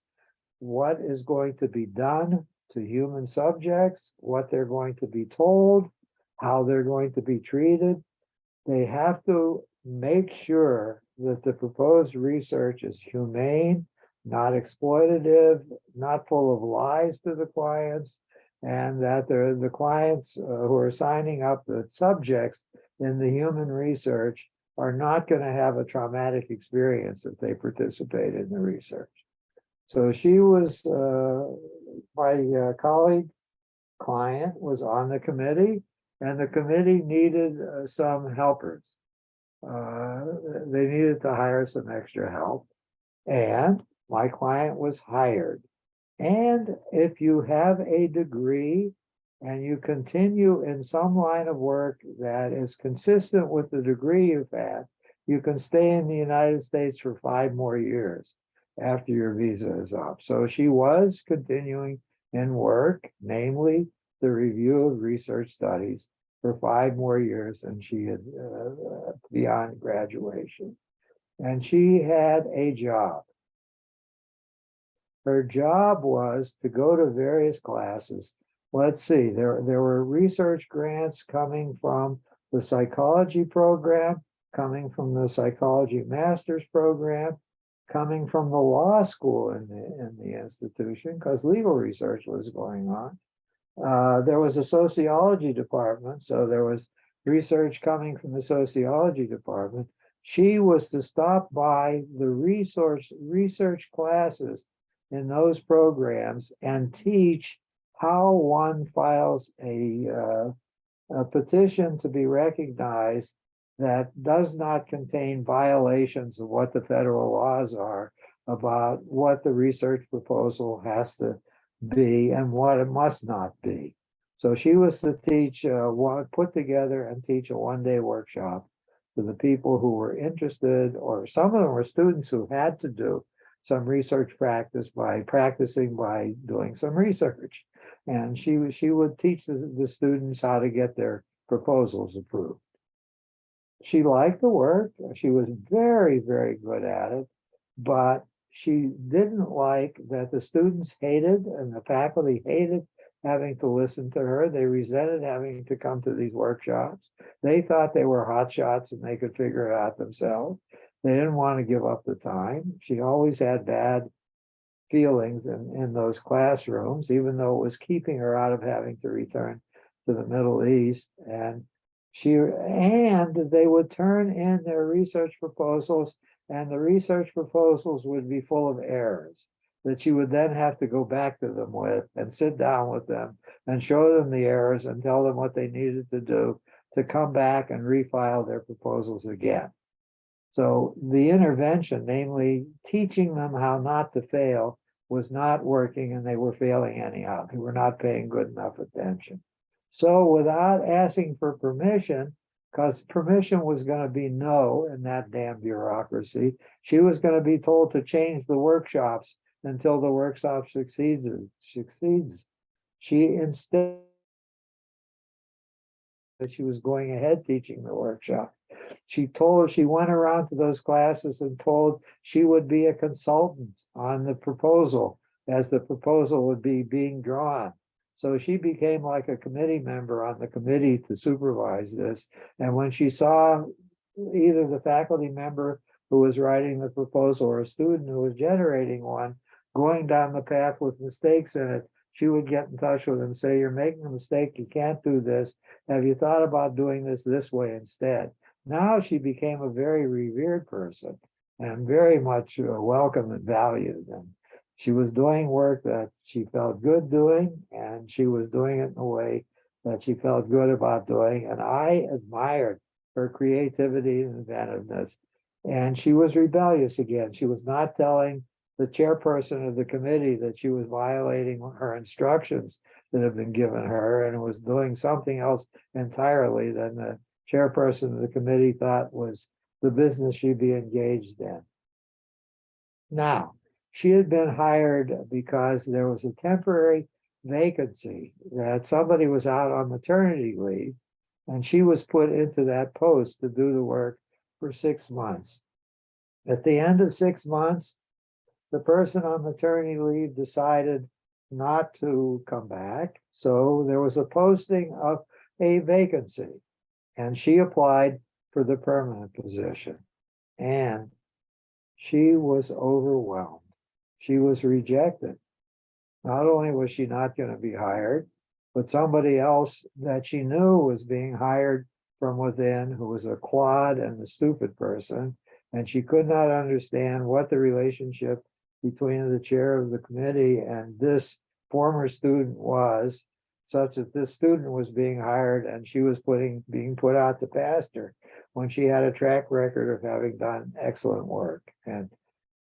what is going to be done to human subjects, what they're going to be told, how they're going to be treated. They have to make sure that the proposed research is humane, not exploitative, not full of lies to the clients, and that the clients who are signing up, the subjects in the human research, are not going to have a traumatic experience if they participate in the research. So she was, my colleague client was on the committee, and the committee needed some helpers. They needed to hire some extra help, and my client was hired. And if you have a degree and you continue in some line of work that is consistent with the degree you've had, you can stay in the United States for 5 more years after your visa is up. So she was continuing in work, namely the review of research studies, for 5 more years than she had beyond graduation. And she had a job. Her job was to go to various classes. Let's see, there were research grants coming from the psychology program, coming from the psychology master's program, coming from the law school in the institution, because legal research was going on. There was a sociology department, so there was research coming from the sociology department. She was to stop by the research classes in those programs and teach how one files a petition to be recognized that does not contain violations of what the federal laws are about what the research proposal has to be and what it must not be. So she was to teach, put together and teach a 1-day workshop to the people who were interested, or some of them were students who had to do some research practice by practicing by doing some research. And she would teach the students how to get their proposals approved. She liked the work. She was very, very good at it, but she didn't like that the students hated and the faculty hated having to listen to her. They resented having to come to these workshops. They thought they were hotshots and they could figure it out themselves. They didn't want to give up the time. She always had bad feelings in those classrooms, even though it was keeping her out of having to return to the Middle East. And they would turn in their research proposals, and the research proposals would be full of errors that she would then have to go back to them with and sit down with them and show them the errors and tell them what they needed to do to come back and refile their proposals again. So the intervention, namely teaching them how not to fail, was not working, and they were failing anyhow. They were not paying good enough attention. So without asking for permission, because permission was going to be no in that damn bureaucracy, she was going to be told to change the workshops until the workshop succeeds. She instead, she was going ahead teaching the workshop. She went around to those classes and told she would be a consultant on the proposal as the proposal would be being drawn. So she became like a committee member on the committee to supervise this. And when she saw either the faculty member who was writing the proposal or a student who was generating one going down the path with mistakes in it, she would get in touch with them and say, you're making a mistake, you can't do this. Have you thought about doing this way instead? Now she became a very revered person and very much welcome and valued. And she was doing work that she felt good doing, and she was doing it in a way that she felt good about doing. And I admired her creativity and inventiveness. And she was rebellious again. She was not telling the chairperson of the committee that she was violating her instructions that have been given her and was doing something else entirely than the chairperson of the committee thought was the business she'd be engaged in. Now, she had been hired because there was a temporary vacancy that somebody was out on maternity leave, and she was put into that post to do the work for 6 months. At the end of 6 months, the person on maternity leave decided not to come back. So there was a posting of a vacancy, and she applied for the permanent position. And she was overwhelmed. She was rejected. Not only was she not going to be hired, but somebody else that she knew was being hired from within, who was a clod and a stupid person. And she could not understand what the relationship between the chair of the committee and this former student was, such that this student was being hired and she was being put out to pasture when she had a track record of having done excellent work. And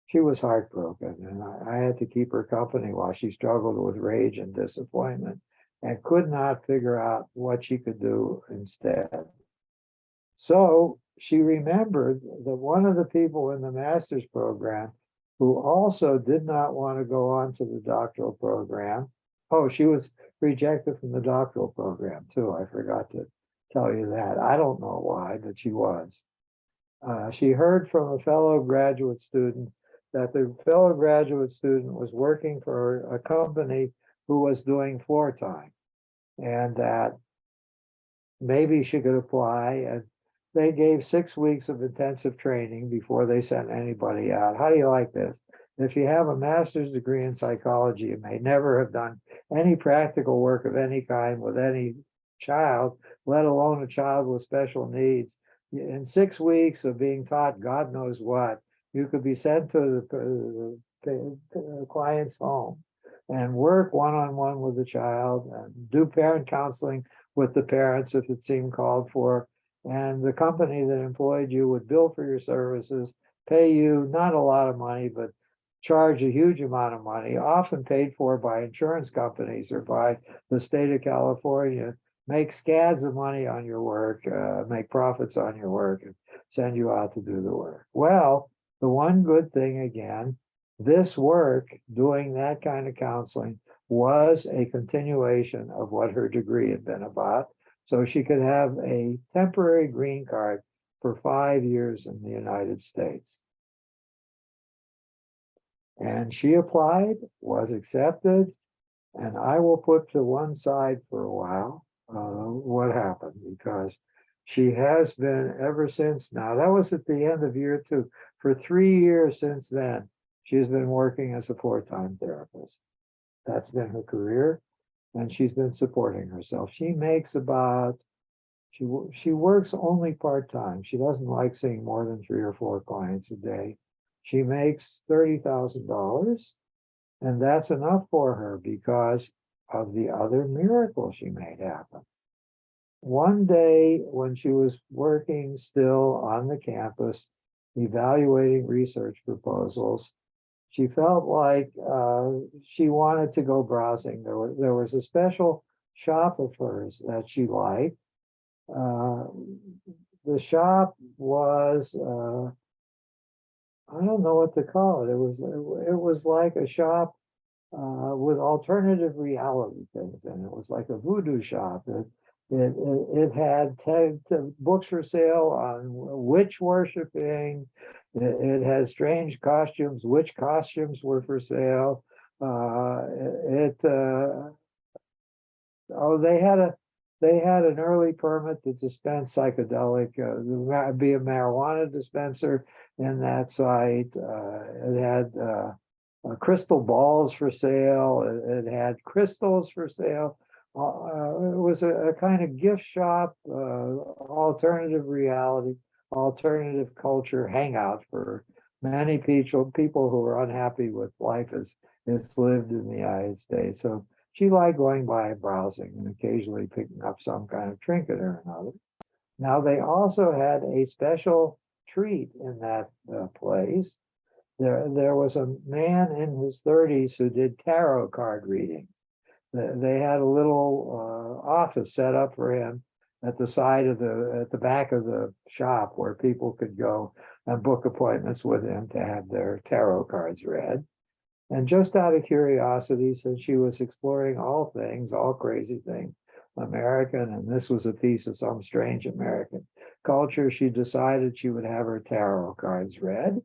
she was heartbroken, and I had to keep her company while she struggled with rage and disappointment and could not figure out what she could do instead. So she remembered that one of the people in the master's program who also did not want to go on to the doctoral program. Oh, she was rejected from the doctoral program too. I forgot to tell you that. I don't know why, but she was. She heard from a fellow graduate student that the fellow graduate student was working for a company who was doing floor time, and that maybe she could apply. And they gave 6 weeks of intensive training before they sent anybody out. How do you like this? If you have a master's degree in psychology, you may never have done any practical work of any kind with any child, let alone a child with special needs. In 6 weeks of being taught God knows what, you could be sent to the client's home and work one-on-one with the child and do parent counseling with the parents if it seemed called for. And the company that employed you would bill for your services, pay you not a lot of money, but charge a huge amount of money, often paid for by insurance companies or by the state of California, make scads of money on your work, make profits on your work, and send you out to do the work. Well, the one good thing, again, this work, doing that kind of counseling, was a continuation of what her degree had been about. So she could have a temporary green card for 5 years in the United States. And she applied, was accepted, and I will put to one side for a while what happened, because she has been ever since now. That was at the end of year 2. For 3 years since then, she's been working as a full-time therapist. That's been her career, and she's been supporting herself. She makes about, she works only part-time. She doesn't like seeing more than 3 or 4 clients a day. She makes $30,000, and that's enough for her because of the other miracle she made happen. One day when she was working still on the campus, evaluating research proposals, she felt like she wanted to go browsing. There was a special shop of hers that she liked. The shop was, I don't know what to call it. It was like a shop with alternative reality things, and it was like a voodoo shop. It had books for sale on witch worshiping. It had strange costumes. Which costumes were for sale? It Oh, they had an early permit to dispense psychedelic, be a marijuana dispenser in that site. It had crystal balls for sale. It had crystals for sale. It was a kind of gift shop, alternative reality, alternative culture hangout for many people who were unhappy with life as it's lived in the United States. So she liked going by browsing and occasionally picking up some kind of trinket or another. Now, they also had a special treat in that place. There was a man in his 30s who did tarot card readings. They had a little office set up for him at the back of the shop where people could go and book appointments with him to have their tarot cards read. And just out of curiosity, since she was exploring all things, all crazy things, American, and this was a piece of some strange American culture, she decided she would have her tarot cards read.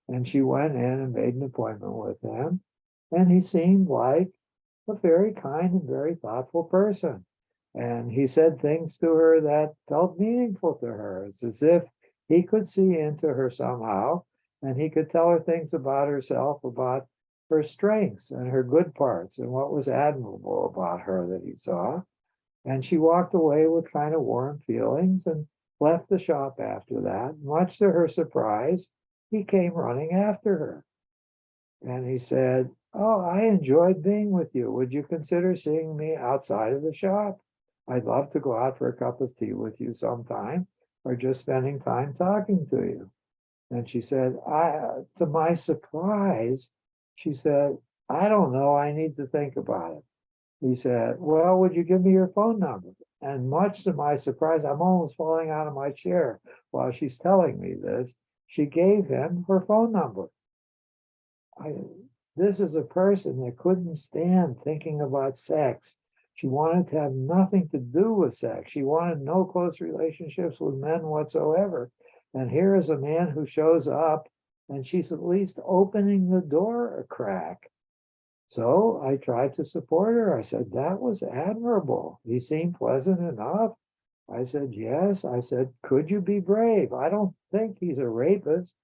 And she went in and made an appointment with him. And he seemed like a very kind and very thoughtful person. And he said things to her that felt meaningful to her. It's as if he could see into her somehow, and he could tell her things about herself, about her strengths and her good parts and what was admirable about her that he saw. And she walked away with kind of warm feelings and left the shop after that. Much to her surprise, he came running after her. And he said, "Oh, I enjoyed being with you. Would you consider seeing me outside of the shop? I'd love to go out for a cup of tea with you sometime, or just spending time talking to you." And she said, to my surprise, she said, "I don't know. I need to think about it." He said, "Well, would you give me your phone number?" And much to my surprise, I'm almost falling out of my chair while she's telling me this. She gave him her phone number. This is a person that couldn't stand thinking about sex. She wanted to have nothing to do with sex. She wanted no close relationships with men whatsoever. And here is a man who shows up, and she's at least opening the door a crack. So I tried to support her. I said, "That was admirable. He seemed pleasant enough." I said, "Yes." I said, "Could you be brave? I don't think he's a rapist.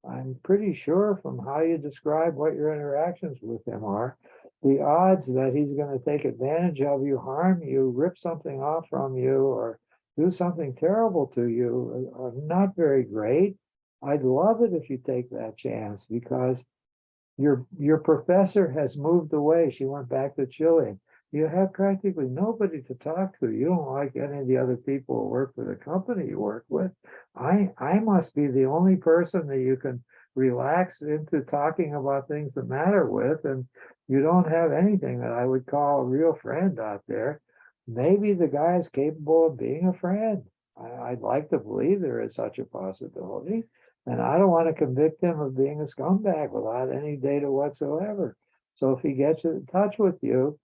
I'm pretty sure from how you describe what your interactions with him are, the odds that he's going to take advantage of you, harm you, rip something off from you, or do something terrible to you are not very great. I'd love it if you take that chance because your professor has moved away. She went back to Chile. You have practically nobody to talk to. You don't like any of the other people who work for the company you work with. I must be the only person that you can relax into talking about things that matter with, and you don't have anything that I would call a real friend out there. Maybe the guy is capable of being a friend. I'd like to believe there is such a possibility. And I don't want to convict him of being a scumbag without any data whatsoever. So if he gets in touch with you,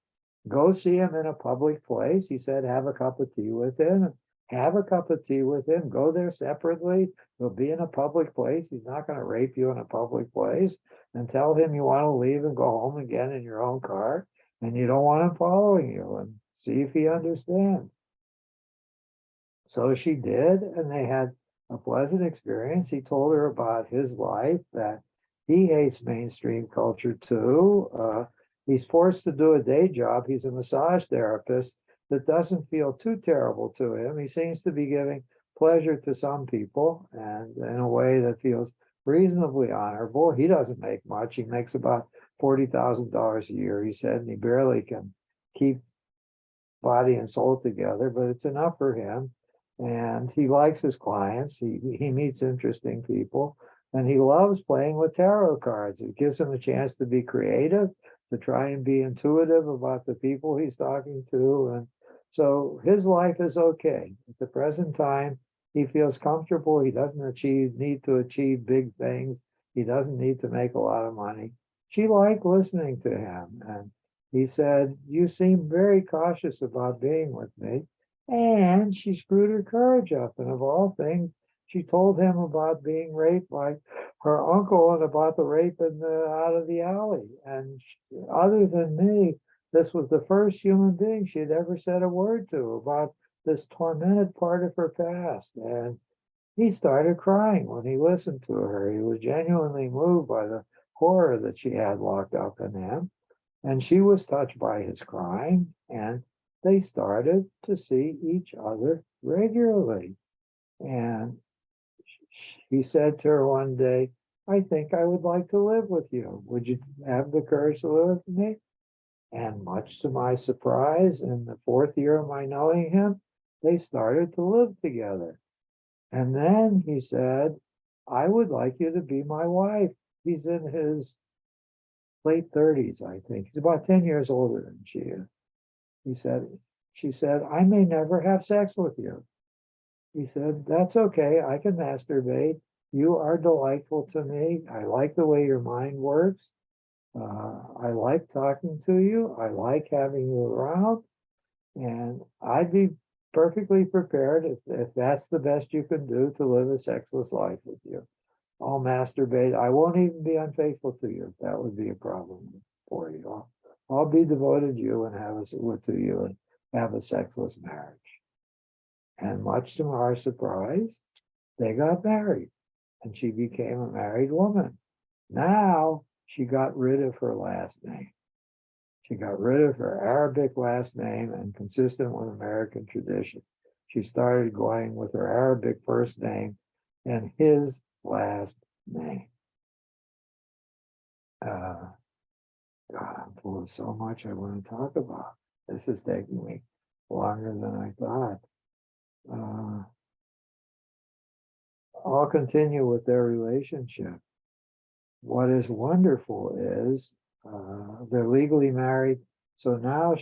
go see him in a public place. He said, have a cup of tea with him. Have a cup of tea with him. Go there separately. He'll be in a public place. He's not going to rape you in a public place. And tell him you want to leave and go home again in your own car. And you don't want him following you. And see if he understands. So she did. And they had a pleasant experience. He told her about his life, that he hates mainstream culture too. He's forced to do a day job. He's a massage therapist that doesn't feel too terrible to him. He seems to be giving pleasure to some people and in a way that feels reasonably honorable. He doesn't make much. He makes about $40,000 a year, he said, and he barely can keep body and soul together, but it's enough for him. And he likes his clients. He meets interesting people, and he loves playing with tarot cards. It gives him a chance to be creative, to try and be intuitive about the people he's talking to. And so his life is okay. At the present time, he feels comfortable. He doesn't need to achieve big things. He doesn't need to make a lot of money. She liked listening to him. And he said, "You seem very cautious about being with me." And she screwed her courage up. And of all things, she told him about being raped by her uncle and about the rape out of the alley. And other than me, this was the first human being she had ever said a word to about this tormented part of her past. And he started crying when he listened to her. He was genuinely moved by the horror that she had locked up in him. And she was touched by his crying, and they started to see each other regularly. And he said to her one day, I think I would like to live with you. Would you have the courage to live with me? And much to my surprise, in the fourth year of my knowing him, they started to live together. And then he said, I would like you to be my wife. He's in his late 30s, I think. He's about 10 years older than she is. She said, I may never have sex with you. He said, that's okay. I can masturbate. You are delightful to me. I like the way your mind works. I like talking to you. I like having you around. And I'd be perfectly prepared if that's the best you can do to live a sexless life with you. I'll masturbate. I won't even be unfaithful to you if that would be a problem for you. I'll be devoted to you and to you and have a sexless marriage. And much to our surprise, they got married and she became a married woman. Now she got rid of her last name. She got rid of her Arabic last name, and consistent with American tradition, she started going with her Arabic first name and his last name. God, I'm full of so much I want to talk about. This is taking me longer than I thought. I'll continue with their relationship. What is wonderful is they're legally married. So now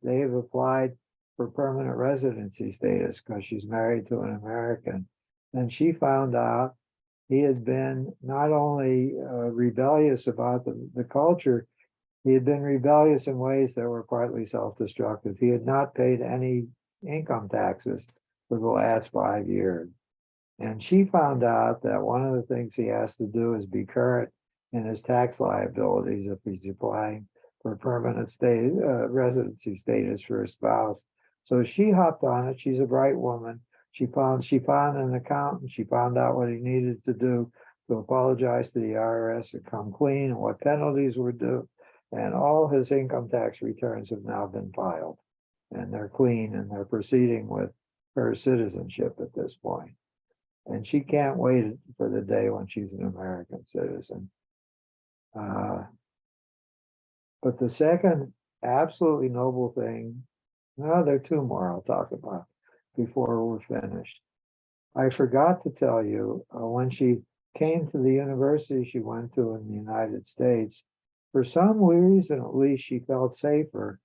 they have applied for permanent residency status because she's married to an American. And she found out he had been not only rebellious about the culture, he had been rebellious in ways that were partly self-destructive. He had not paid any income taxes for the last 5 years. And she found out that one of the things he has to do is be current in his tax liabilities if he's applying for permanent residency status for a spouse. So she hopped on it. She's a bright woman. She found an accountant. She found out what he needed to do to apologize to the IRS and come clean and what penalties were due. And all his income tax returns have now been filed. And they're clean and they're proceeding with her citizenship at this point. And she can't wait for the day when she's an American citizen. But the second absolutely noble thing, no, there are two more I'll talk about before we're finished. I forgot to tell you, when she came to the university she went to in the United States, for some reason at least she felt safer,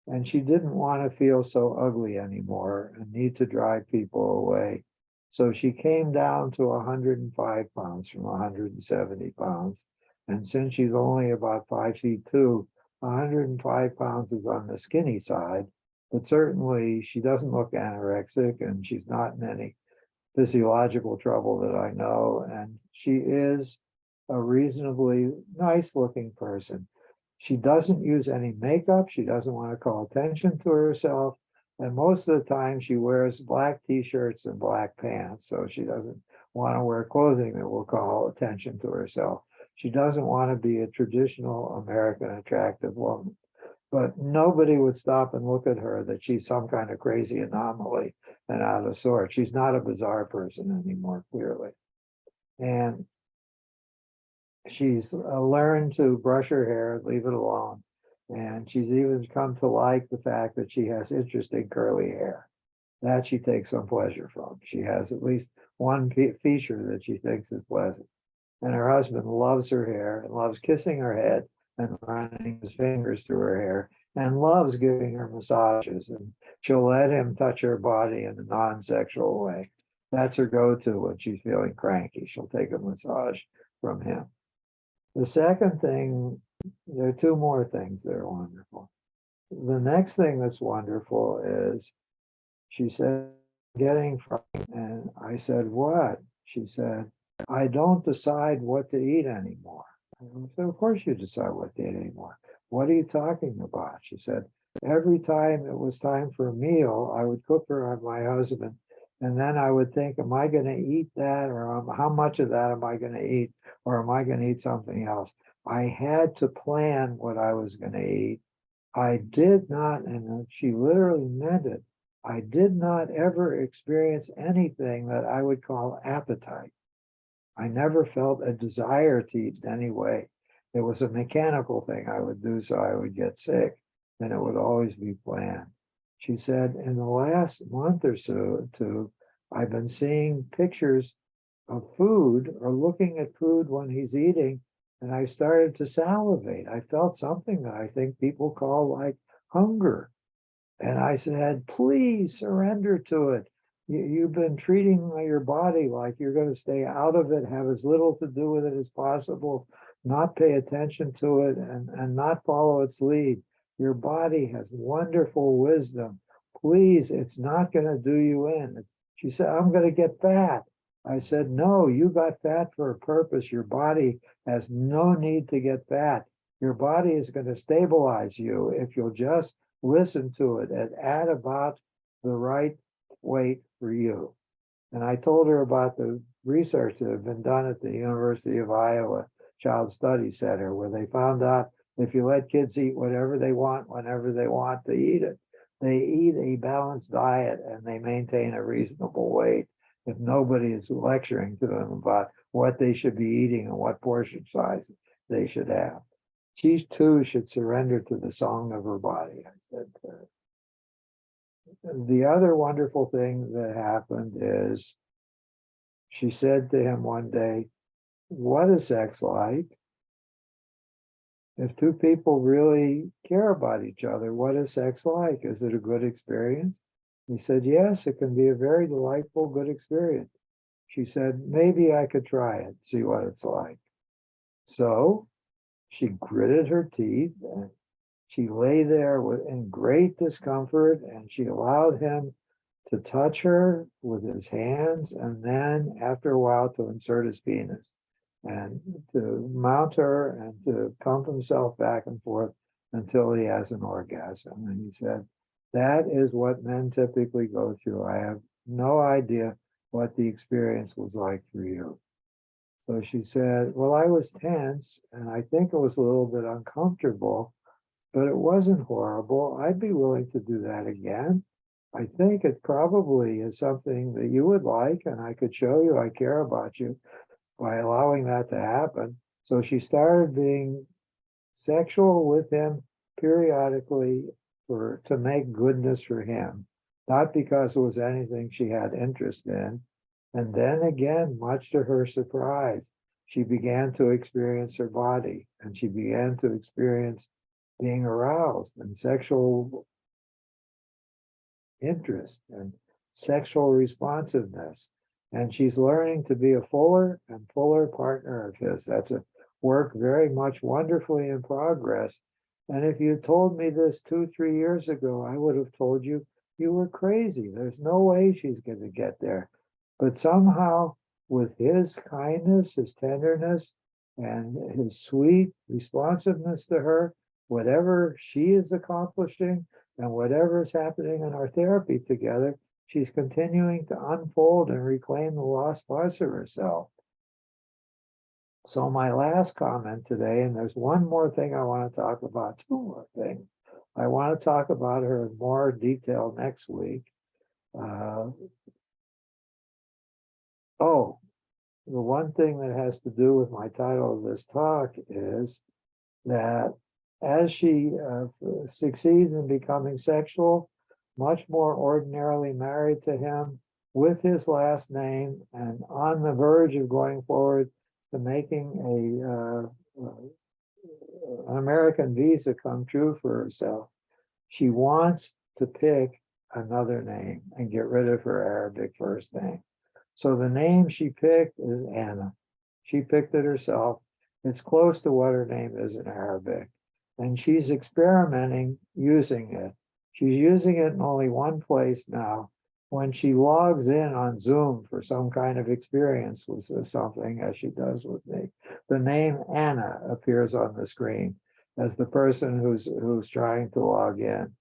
and she didn't want to feel so ugly anymore and need to drive people away. So she came down to 105 pounds from 170 pounds. And since she's only about 5'2", 105 pounds is on the skinny side, but certainly she doesn't look anorexic and she's not in any physiological trouble that I know. And she is a reasonably nice looking person. She doesn't use any makeup. She doesn't want to call attention to herself. And most of the time she wears black t-shirts and black pants. So she doesn't want to wear clothing that will call attention to herself. She doesn't want to be a traditional American attractive woman. But nobody would stop and look at her that she's some kind of crazy anomaly and out of sorts. She's not a bizarre person anymore, clearly. And she's learned to brush her hair, leave it alone. And she's even come to like the fact that she has interesting curly hair. That she takes some pleasure from. She has at least one feature that she thinks is pleasant. And her husband loves her hair and loves kissing her head and running his fingers through her hair and loves giving her massages. And she'll let him touch her body in a non-sexual way. That's her go-to when she's feeling cranky. She'll take a massage from him. The second thing, there are two more things that are wonderful. The next thing that's wonderful is She said, getting from, and I said, what? She said, I don't decide what to eat anymore. I said, of course you decide what to eat anymore. What are you talking about? She said, every time it was time for a meal, I would cook for my husband. And then I would think, am I going to eat that? Or how much of that am I going to eat? Or am I going to eat something else? I had to plan what I was going to eat. I did not, and she literally meant it, I did not ever experience anything that I would call appetite. I never felt a desire to eat in any way. It was a mechanical thing I would do so I would get sick, and it would always be planned. She said, in the last month or so, I've been seeing pictures of food or looking at food when he's eating, and I started to salivate. I felt something that I think people call like hunger. And I said, please surrender to it. You've been treating your body like you're going to stay out of it, have as little to do with it as possible, not pay attention to it, and not follow its lead. Your body has wonderful wisdom. Please, it's not going to do you in. She said, I'm going to get fat. I said, no, you got fat for a purpose. Your body has no need to get fat. Your body is going to stabilize you if you'll just listen to it and add about the right weight for you. And I told her about the research that had been done at the University of Iowa Child Study Center, where they found out if you let kids eat whatever they want, whenever they want to eat it, they eat a balanced diet and they maintain a reasonable weight if nobody is lecturing to them about what they should be eating and what portion size they should have. She too should surrender to the song of her body, I said to her. The other wonderful thing that happened is she said to him one day, what is sex like? If two people really care about each other, what is sex like? Is it a good experience? He said, yes, it can be a very delightful, good experience. She said, maybe I could try it, see what it's like. So she gritted her teeth and she lay there in great discomfort, and she allowed him to touch her with his hands, and then after a while to insert his penis and to mount her and to pump himself back and forth until he has an orgasm. And he said, that is what men typically go through. I have no idea what the experience was like for you. So she said, well, I was tense and I think it was a little bit uncomfortable, but it wasn't horrible. I'd be willing to do that again. I think it probably is something that you would like, and I could show you I care about you by allowing that to happen. So she started being sexual with him periodically to make goodness for him, not because it was anything she had interest in. And then again, much to her surprise, she began to experience her body, and she began to experience being aroused and sexual interest and sexual responsiveness. And she's learning to be a fuller and fuller partner of his. That's a work very much wonderfully in progress. And if you told me this 2-3 years ago, I would have told you you were crazy. There's no way she's going to get there. But somehow, with his kindness, his tenderness, and his sweet responsiveness to her, whatever she is accomplishing and whatever is happening in our therapy together, she's continuing to unfold and reclaim the lost parts of herself. So my last comment today, and there's one more thing I want to talk about, two more things. I want to talk about her in more detail next week. The one thing that has to do with my title of this talk is that as she succeeds in becoming sexual, much more ordinarily married to him with his last name and on the verge of going forward to making an American visa come true for herself, she wants to pick another name and get rid of her Arabic first name. So the name she picked is Anna. She picked it herself. It's close to what her name is in Arabic. And she's experimenting using it. She's using it in only one place now, when she logs in on Zoom for some kind of experience with something, as she does with me, the name Anna appears on the screen as the person who's trying to log in.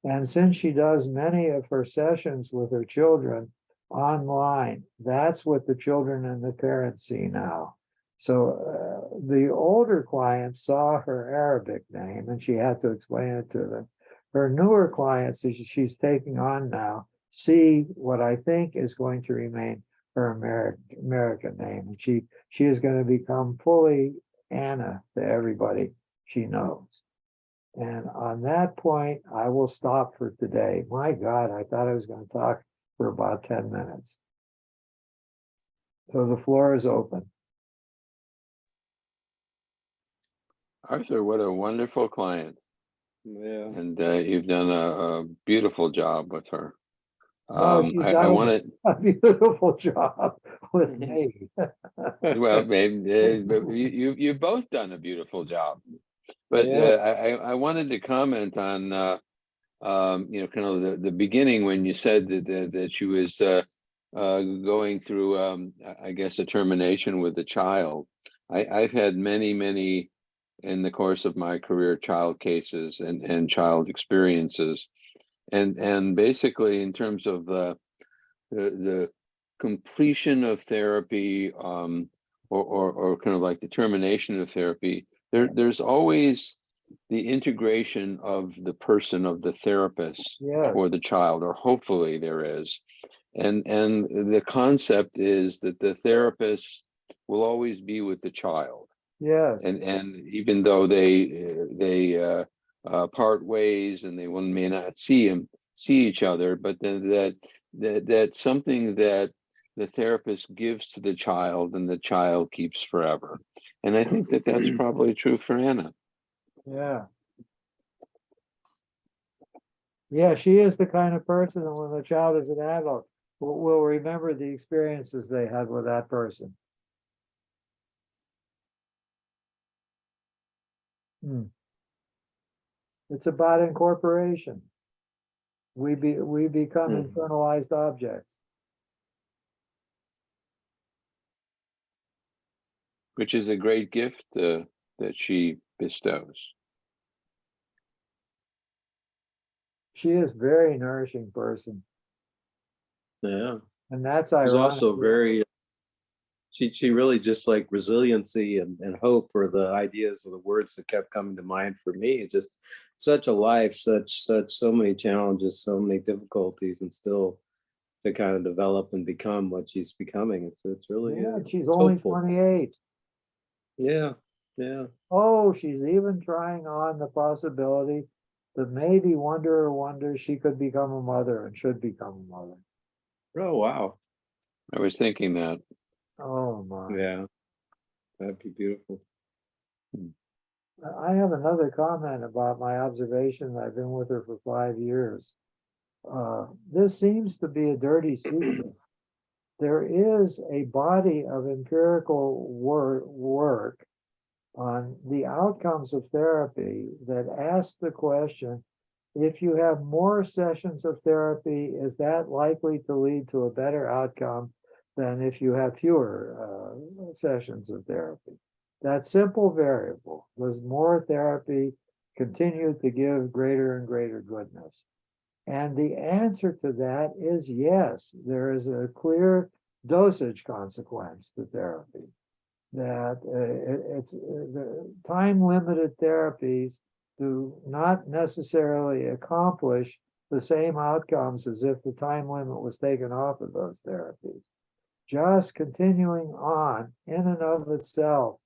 And since she does many of her sessions with her children online, that's what the children and the parents see now. So the older clients saw her Arabic name and she had to explain it to them. Her newer clients that she's taking on now see what I think is going to remain her American name. And she is going to become fully Anna to everybody she knows. And on that point, I will stop for today. My God, I thought I was going to talk for about 10 minutes. So the floor is open. Arthur, what a wonderful client. Yeah. And you've done a beautiful job with her. Well, you've I done wanted, a beautiful job with me. well, maybe you've both done a beautiful job. But Yeah. I wanted to comment on kind of the beginning when you said that she was going through I guess a termination with a child. I've had many in the course of my career child cases and child experiences, and basically in terms of the completion of therapy, or kind of like the termination of therapy, there's always the integration of the person, of the therapist Yes, for the child, or hopefully there is. And the concept is that the therapist will always be with the child. yes, And even though they part ways and they one may not see each other, but then that's something that the therapist gives to the child and the child keeps forever. And I think that that's probably true for Anna. yeah. Yeah, she is the kind of person that when the child is an adult, will remember the experiences they had with that person. Hmm. It's about incorporation. We become internalized objects. Which is a great gift that she bestows. She is a very nourishing person, Yeah. and that's She's ironic. also very, she really just like resiliency and hope for the ideas of the words that kept coming to mind for me. It's just such a life, so many challenges, so many difficulties, and still to kind of develop and become what she's becoming. It's really Yeah, she's only hopeful. 28. Yeah. Oh, she's even trying on the possibility that maybe wonder she could become a mother and should become a mother. Oh wow. I was thinking that. Oh my. Yeah. That'd be beautiful. I have another comment about my observation. I've been with her for 5 years. This seems to be a dirty secret. There is a body of empirical work on the outcomes of therapy that asks the question, if you have more sessions of therapy, is that likely to lead to a better outcome than if you have fewer sessions of therapy? That simple variable, does more therapy continue to give greater and greater goodness? And the answer to that is yes. There is a clear dosage consequence to therapy. That it's the time-limited therapies do not necessarily accomplish the same outcomes as if the time limit was taken off of those therapies. Just continuing on in and of itself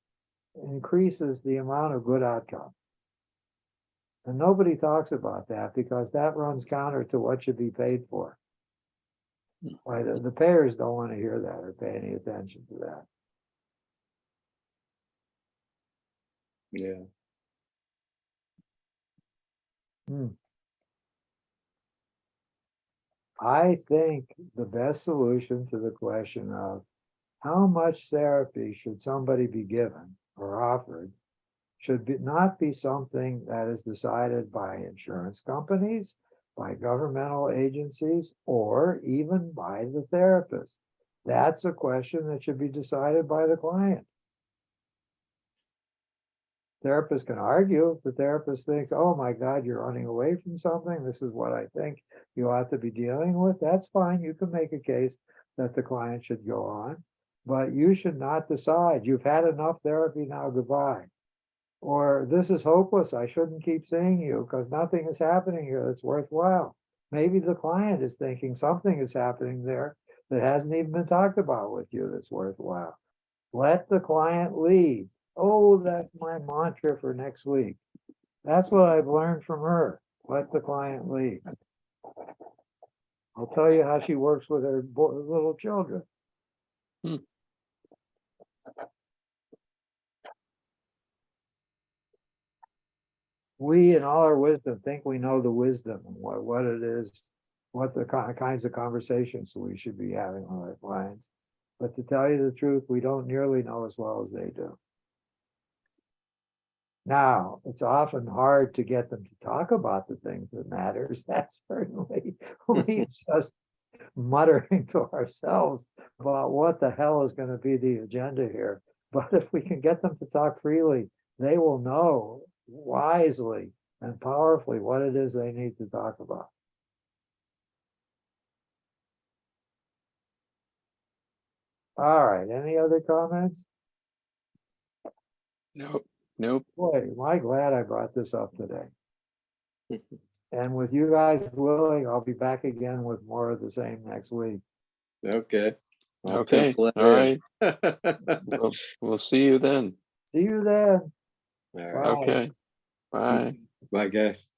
increases the amount of good outcome. And nobody talks about that because that runs counter to what should be paid for. Why the payers don't want to hear that or pay any attention to that. Yeah. I think the best solution to the question of how much therapy should somebody be given or offered should not be something that is decided by insurance companies, by governmental agencies or even by the therapist? That's a question that should be decided by the client. Therapist can argue. If the therapist thinks, oh my God, you're running away from something, this is what I think you ought to be dealing with, that's fine. You can make a case that the client should go on, but you should not decide. You've had enough therapy, now goodbye. Or this is hopeless, I shouldn't keep seeing you because nothing is happening here that's worthwhile. Maybe the client is thinking something is happening there that hasn't even been talked about with you that's worthwhile. Let the client lead. Oh, that's my mantra for next week. That's what I've learned from her. Let the client lead. I'll tell you how she works with her little children. Hmm. We, in all our wisdom, think we know the wisdom and what it is, what the kinds of conversations we should be having with our clients. But to tell you the truth, we don't nearly know as well as they do. Now, it's often hard to get them to talk about the things that matters. That's certainly we just muttering to ourselves about what the hell is going to be the agenda here. But if we can get them to talk freely, they will know wisely and powerfully what it is they need to talk about. All right, any other comments? Nope. Boy, am I glad I brought this up today. And with you guys willing, I'll be back again with more of the same next week. Okay. I'll Okay, pencil it all right. in. We'll see you then. See you then. All right. Bye. Okay, bye. Bye, guys.